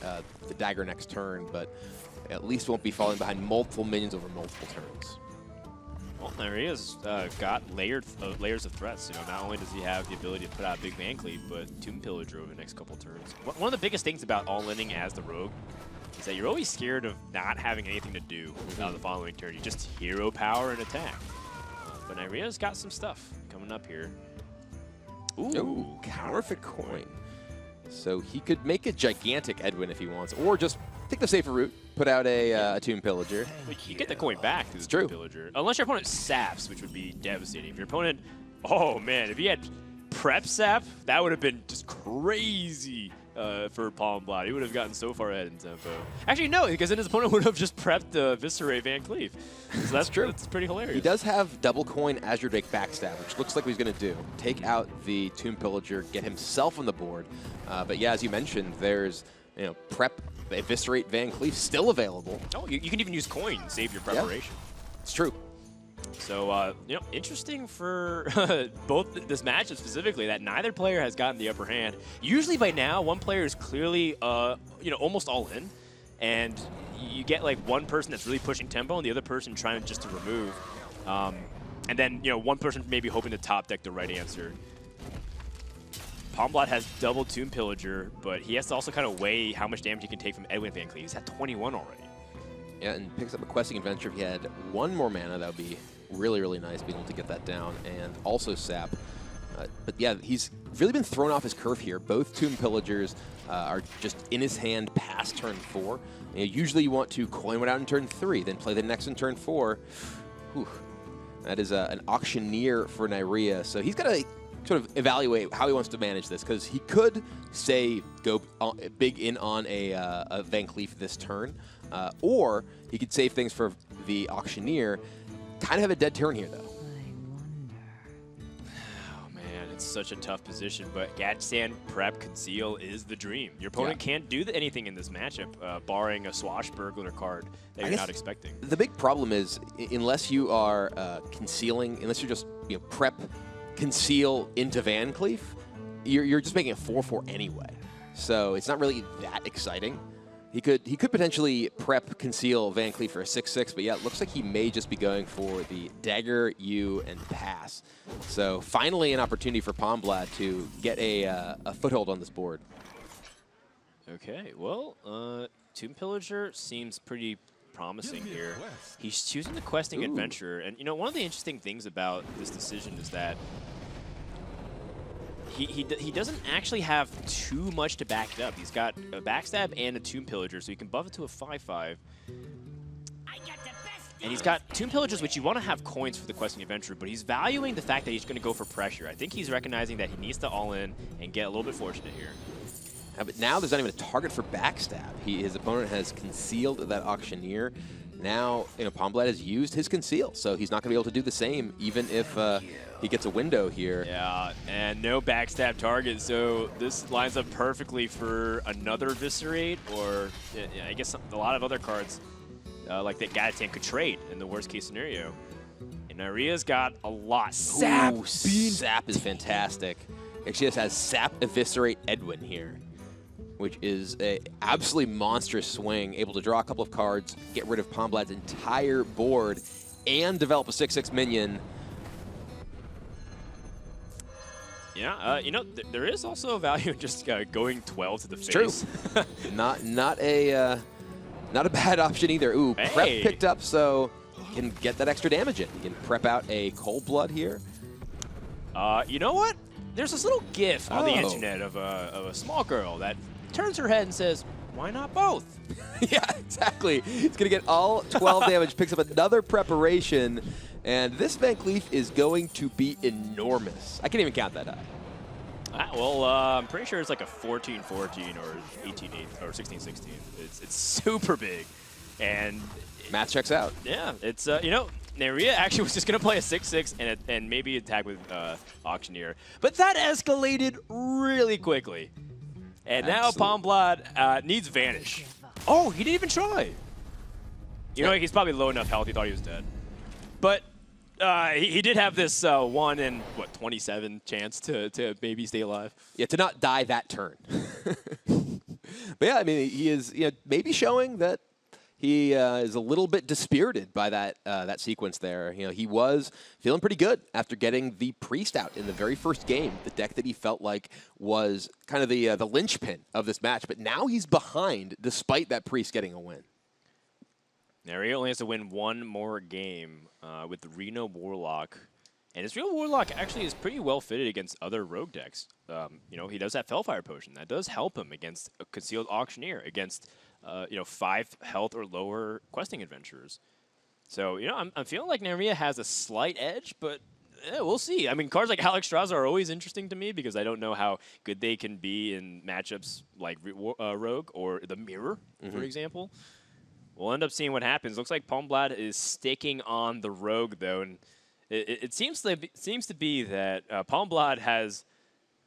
the dagger next turn, but at least won't be falling behind multiple minions over multiple turns. Well, Neirea's got layers of threats. Not only does he have the ability to put out a big Van Cleave, but Tomb Pillager over the next couple turns. One of the biggest things about all-inning as the Rogue is that you're always scared of not having anything to do the following turn. You just hero power and attack. But Neirea's got some stuff coming up here. Ooh, counterfeit coin. So he could make a gigantic Edwin if he wants, or just take the safer route, put out a Tomb Pillager. You get the coin back through the Tomb Pillager. Unless your opponent saps, which would be devastating. If your opponent, oh man, if he had prep sap, that would have been just crazy for Palmbald. He would have gotten so far ahead in tempo. Actually, no, because then his opponent would have just prepped the Visceray Van Cleave. So that's true. That's pretty hilarious. He does have double coin Azure Drake backstab, which looks like what he's going to do. Take out the Tomb Pillager, get himself on the board. But yeah, as you mentioned, there's prep Eviscerate Van Cleave still available. Oh, you can even use coin and save your preparation. Yeah, it's true. So, interesting for both this matchup specifically that neither player has gotten the upper hand. Usually by now, one player is clearly, almost all in, and you get like one person that's really pushing tempo and the other person trying just to remove. And then, one person maybe hoping to top deck the right answer. Palmbald has double Tomb Pillager, but he has to also kind of weigh how much damage he can take from Edwin Van Cleave. He's at 21 already. Yeah, and picks up a Questing Adventure. If he had one more mana, that would be really, really nice, being able to get that down, and also sap. But yeah, he's really been thrown off his curve here. Both Tomb Pillagers are just in his hand past turn 4. Usually you want to coin one out in turn 3, then play the next in turn 4. Whew. That is an auctioneer for Neirea, so he's got to sort of evaluate how he wants to manage this, because he could, say, go big in on a Van Cleef this turn, or he could save things for the auctioneer. Kind of have a dead turn here, though. It's such a tough position, but Gadstand, Prep, Conceal is the dream. Your opponent can't do anything in this matchup, barring a Swashbuckler card that you're not expecting. The big problem is, unless you are concealing, unless you're just prep, conceal into Van Cleef, you're just making it 4-4 anyway. So it's not really that exciting. He could potentially prep, conceal Van Cleef for a 6-6, but yeah, it looks like he may just be going for the dagger, U, and pass. So finally an opportunity for Palmbald to get a foothold on this board. Okay, well, Tomb Pillager seems pretty promising here. He's choosing the Questing Adventurer, and one of the interesting things about this decision is that he doesn't actually have too much to back it up. He's got a Backstab and a Tomb Pillager, so he can buff it to a 5-5. And he's got Tomb Pillagers, which you want to have coins for the Questing Adventurer, but he's valuing the fact that he's going to go for pressure. I think he's recognizing that he needs to all-in and get a little bit fortunate here. But now there's not even a target for Backstab. His opponent has concealed that Auctioneer. Now, Palmbald has used his Conceal, so he's not going to be able to do the same, even if he gets a window here. Yeah, and no Backstab target, so this lines up perfectly for another Eviscerate, or I guess a lot of other cards like that Gadatan could trade in the worst case scenario. And Neirea's got a lot. Sap! Ooh, Sap is fantastic. Actually, this has Sap Eviscerate Edwin here, which is an absolutely monstrous swing, able to draw a couple of cards, get rid of Palmblad's entire board, and develop a 6/6 minion. Yeah, there is also a value in just going 12 to the face. True. Not a bad option either. Ooh, hey. Prep picked up, so he can get that extra damage in. He can prep out a Cold Blood here. You know what? There's this little GIF on the internet of a small girl that turns her head and says, "Why not both?" Yeah, exactly. It's going to get all 12 damage, picks up another preparation, and this Van Cleef is going to be enormous. I can't even count that high. Well, I'm pretty sure it's like a 14-14 or 18-8 or 16-16. It's super big, and math checks out. Yeah, it's Neirea actually was just gonna play a 6/6 and maybe attack with Auctioneer, but that escalated really quickly, and now Palmbald needs Vanish. Oh, he didn't even try. He's probably low enough health. He thought he was dead, but. He did have this 1 in 27 chance to maybe stay alive. Yeah, to not die that turn. But yeah, I mean, he is maybe showing that he is a little bit dispirited by that sequence there. He was feeling pretty good after getting the Priest out in the very first game, the deck that he felt like was kind of the linchpin of this match. But now he's behind despite that Priest getting a win. Neirea only has to win one more game with the Reno Warlock. And his Reno Warlock actually is pretty well fitted against other rogue decks. He does have Fellfire Potion. That does help him against a Concealed Auctioneer, against 5 health or lower Questing Adventurers. So, I'm feeling like Neirea has a slight edge, but we'll see. I mean, cards like Alex Straza are always interesting to me because I don't know how good they can be in matchups like Rogue or the Mirror, for example. We'll end up seeing what happens. Looks like Palmbald is sticking on the Rogue, though, and it seems to be that Palmbald has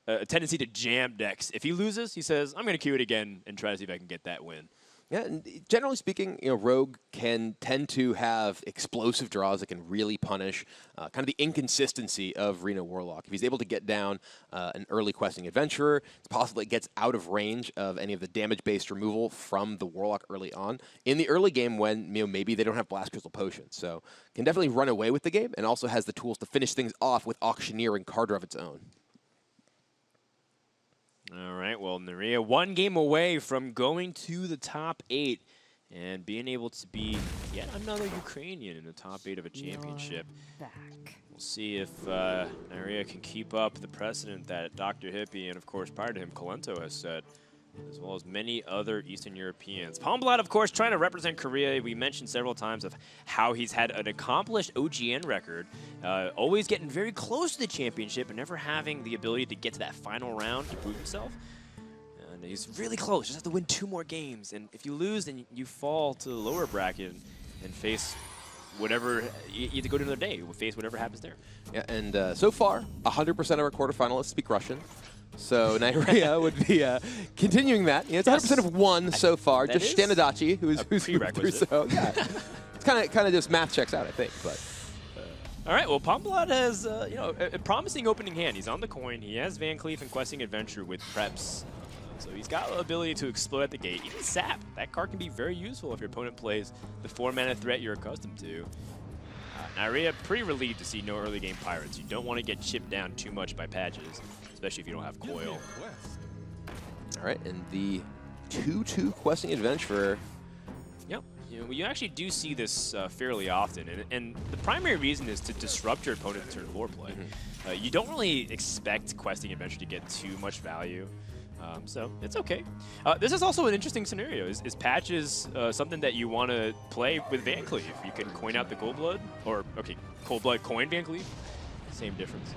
a tendency to jam decks. If he loses, he says, "I'm going to queue it again and try to see if I can get that win." Yeah, and generally speaking, Rogue can tend to have explosive draws that can really punish kind of the inconsistency of Reno Warlock. If he's able to get down an early Questing Adventurer, it's possible it gets out of range of any of the damage-based removal from the Warlock early on. In the early game when maybe they don't have Blast Crystal Potion. So can definitely run away with the game and also has the tools to finish things off with Auctioneer and card draw of its own. All right, well, Neirea 1 game away from going to the top 8 and being able to be yet another Ukrainian in the top 8 of a championship. We'll see if Neirea can keep up the precedent that Dr. Hippie and, of course, prior to him, Colento has set. as well as many other Eastern Europeans. Palmbald, of course, trying to represent Korea. We mentioned several times of how he's had an accomplished OGN record, always getting very close to the championship and never having the ability to get to that final round to prove himself. And he's really close, just have to win 2 more games. And if you lose, then you fall to the lower bracket and face whatever, you have to go to another day, face whatever happens there. Yeah, and so far, 100% of our quarterfinalists speak Russian. So Neirea would be continuing that. You know, it's 100% of 1 so far. Just Stanadachi, who's through. So yeah, it's kind of just math checks out, I think. But all right, well, Palmbald has you know, a promising opening hand. He's on the coin. He has Van Cleef and Questing Adventure with preps. So he's got the ability to explode at the gate. Even Sap, that card can be very useful if your opponent plays the 4-mana threat you're accustomed to. Neirea, pretty relieved to see no early game Pirates. You don't want to get chipped down too much by patches, especially if you don't have Coil. All right, and the 2/2 Questing Adventure. Yep, you know, you actually do see this fairly often, and the primary reason is to disrupt your opponent's turn lore play. You don't really expect Questing Adventure to get too much value. So it's okay. This is also an interesting scenario. Is patches something that you want to play with Van Cleef? You can coin out the Cold Blood, or okay, Cold Blood coin Van Cleef, same difference,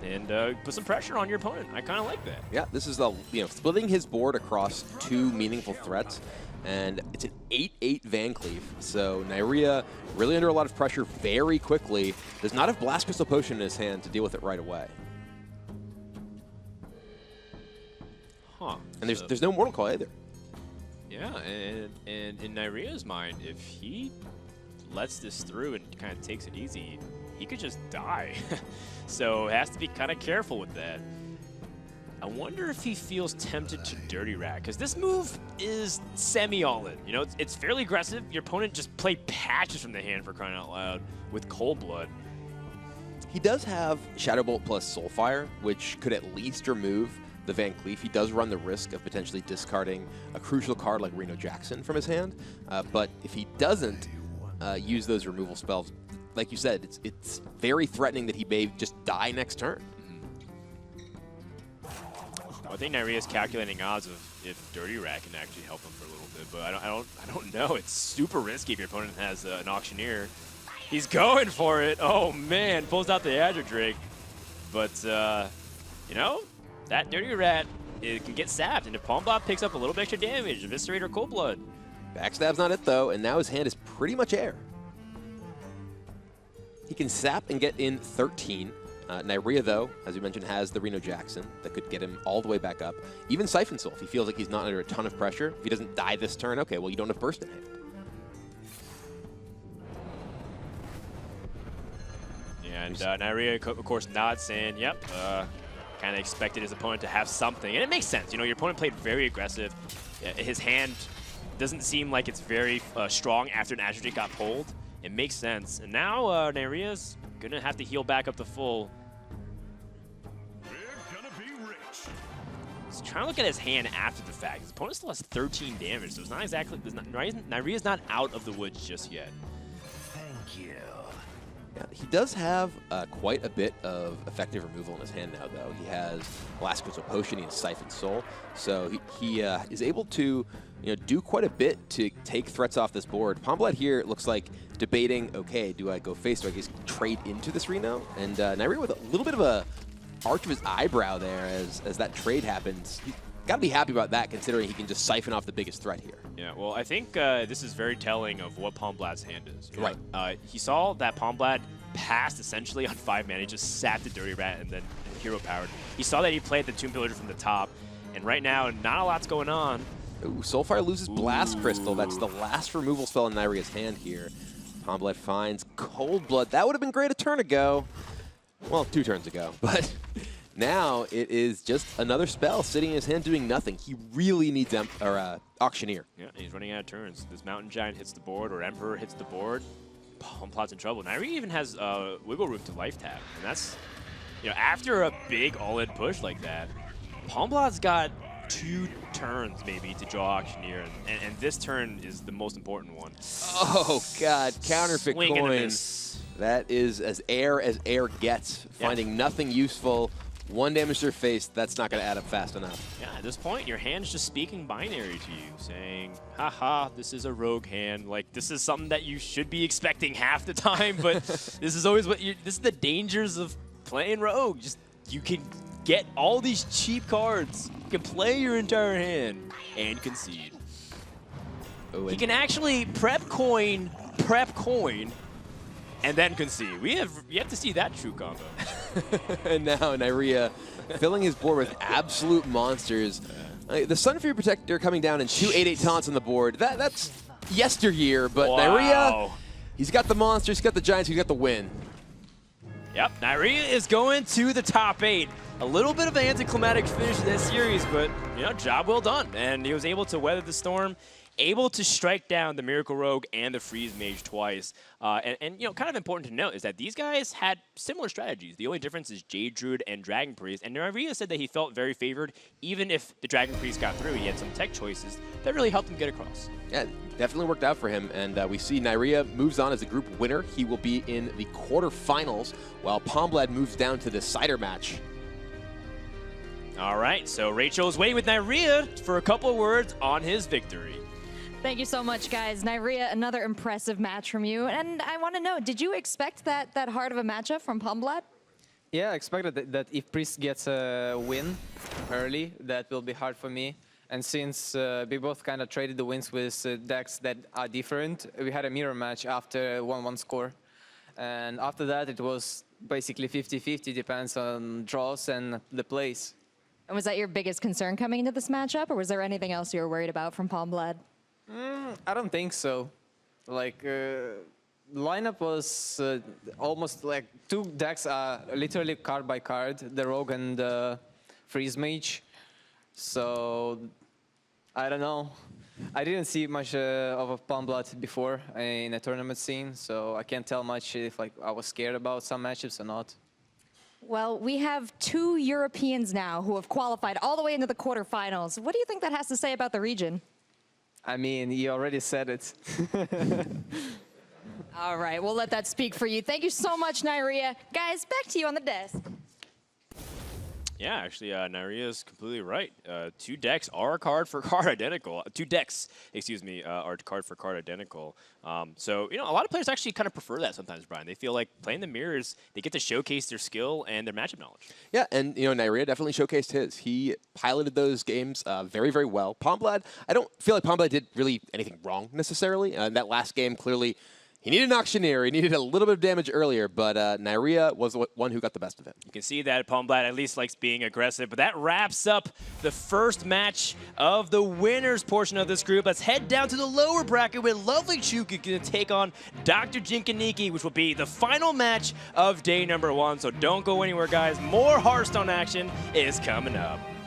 and put some pressure on your opponent. I kind of like that. Yeah, this is splitting his board across 2 meaningful threats, and it's an 8/8 Van Cleef. So Neirea really under a lot of pressure very quickly. Does not have Blast Crystal Potion in his hand to deal with it right away. And there's no Mortal Coil either. Yeah, and in Neirea's mind, if he lets this through and kind of takes it easy, he could just die. So has to be kind of careful with that. I wonder if he feels tempted to Dirty Rat, because this move is semi-all-in. You know, it's fairly aggressive. Your opponent just played patches from the hand, for crying out loud, with Cold Blood. He does have Shadow Bolt plus Soulfire, which could at least remove the Van Cleef. He does run the risk of potentially discarding a crucial card like Reno Jackson from his hand. But if he doesn't use those removal spells, like you said, it's very threatening that he may just die next turn. Well, I think Neirea is calculating odds of if Dirty Rat can actually help him for a little bit, but I don't know. It's super risky if your opponent has an Auctioneer. He's going for it. Oh man, pulls out the Azure Drake, but you know, that Dirty Rat, it can get sapped, and if Palmbald picks up a little bit extra damage, Eviscerate or Cold Blood. Backstab's not it though, and now his hand is pretty much air. He can sap and get in 13. Neirea, though, as we mentioned, has the Reno Jackson that could get him all the way back up. Even Siphon Soul, if he feels like he's not under a ton of pressure, if he doesn't die this turn, okay, well, you don't have Burst in hand. Yeah, and Neirea, of course, nods saying, yep, kind of expected his opponent to have something. And it makes sense. You know, your opponent played very aggressive. His hand doesn't seem like it's very strong after an Azure Drake got pulled. It makes sense. And now Neirea's going to have to heal back up to full. He's trying to look at his hand after the fact. His opponent still has 13 damage, so it's not exactly... Neirea's not out of the woods just yet. Thank you. Yeah, he does have quite a bit of effective removal in his hand now, though. He has Blast Crystal Potion, he has Siphon Soul, so he is able to do quite a bit to take threats off this board. Palmbald here looks like debating, okay, do I go face, do I just trade into this Reno? And Neirea with a little bit of a arch of his eyebrow there as that trade happens. He's got to be happy about that, considering he can just siphon off the biggest threat here. Yeah, well, I think this is very telling of what Palmblad's hand is. Right. He saw that Palmbald passed essentially on 5 mana. He just sapped the Dirty Rat and then hero powered. He saw that he played the Tomb Pillager from the top, and right now, not a lot's going on. Ooh, Soulfire loses Blast Crystal. That's the last removal spell in Neirea's hand here. Palmbald finds Cold Blood. That would have been great a turn ago. Well, 2 turns ago, but now it is just another spell sitting in his hand doing nothing. He really needs Auctioneer. Yeah, he's running out of turns. This Mountain Giant hits the board, or Emperor hits the board. Palmbald's in trouble. Neirea even has wiggle room to life tap, and that's, after a big all-in push like that, Palmbald's got 2 turns maybe to draw Auctioneer, and this turn is the most important one. Oh God, counterfeit Swing coin. That is as air gets, finding nothing useful 1 damage to your face, that's not going to add up fast enough. Yeah, at this point, your hand's just speaking binary to you, saying, haha, this is a rogue hand. Like, this is something that you should be expecting half the time, but this is always this is the dangers of playing rogue. Just, you can get all these cheap cards. You can play your entire hand and concede. Oh, He can actually prep coin, and then concede. You have to see that true combo. And now Neirea filling his board with absolute monsters. The Sunfury Protector coming down and 2 8/8 taunts on the board. That's yesteryear, but Wow. Neirea, he's got the monsters, he's got the giants, he's got the win. Yep, Neirea is going to the top 8. A little bit of an anticlimactic finish to this series, but, you know, job well done. And he was able to weather the storm, able to strike down the Miracle Rogue and the Freeze Mage twice. And you know, kind of important to note is that these guys had similar strategies. The only difference is Jade Druid and Dragon Priest. And Neirea said that he felt very favored, even if the Dragon Priest got through. He had some tech choices that really helped him get across. Yeah, definitely worked out for him. And we see Neirea moves on as a group winner. He will be in the quarterfinals, while Palmbald moves down to the decider match. All right, so Rachel is waiting with Neirea for a couple of words on his victory. Thank you so much, guys. Neirea, another impressive match from you. And I want to know, did you expect that hard of a matchup from Palmbald? Yeah, I expected that if Priest gets a win early, that will be hard for me. And since we both kind of traded the wins with decks that are different, we had a mirror match after 1-1 score. And after that, it was basically 50-50, depends on draws and the plays. And was that your biggest concern coming into this matchup, or was there anything else you were worried about from Palmbald? I don't think so. Like, lineup was almost like 2 decks are literally card by card, the Rogue and the Freeze Mage. So, I don't know. I didn't see much of a Palmbald before in a tournament scene, so I can't tell much if like I was scared about some matchups or not. Well, we have 2 Europeans now who have qualified all the way into the quarterfinals. What do you think that has to say about the region? I mean, you already said it. All right, we'll let that speak for you. Thank you so much, Neirea. Guys, back to you on the desk. Yeah, actually, Neirea is completely right. 2 decks are card for card identical. 2 decks, excuse me, are card for card identical. So, you know, a lot of players actually kind of prefer that sometimes, Brian. They feel like playing the mirrors, they get to showcase their skill and their matchup knowledge. Yeah, and, you know, Neirea definitely showcased his. He piloted those games very, very well. Palmbald, I don't feel like Palmbald did really anything wrong necessarily. In that last game, clearly, he needed an Auctioneer. He needed a little bit of damage earlier, but Neirea was the one who got the best of it. You can see that Palmbald at least likes being aggressive, but that wraps up the first match of the winners portion of this group. Let's head down to the lower bracket with Lovely Chuka going to take on Dr. Jinkaniki, which will be the final match of day number 1. So don't go anywhere, guys. More Hearthstone action is coming up.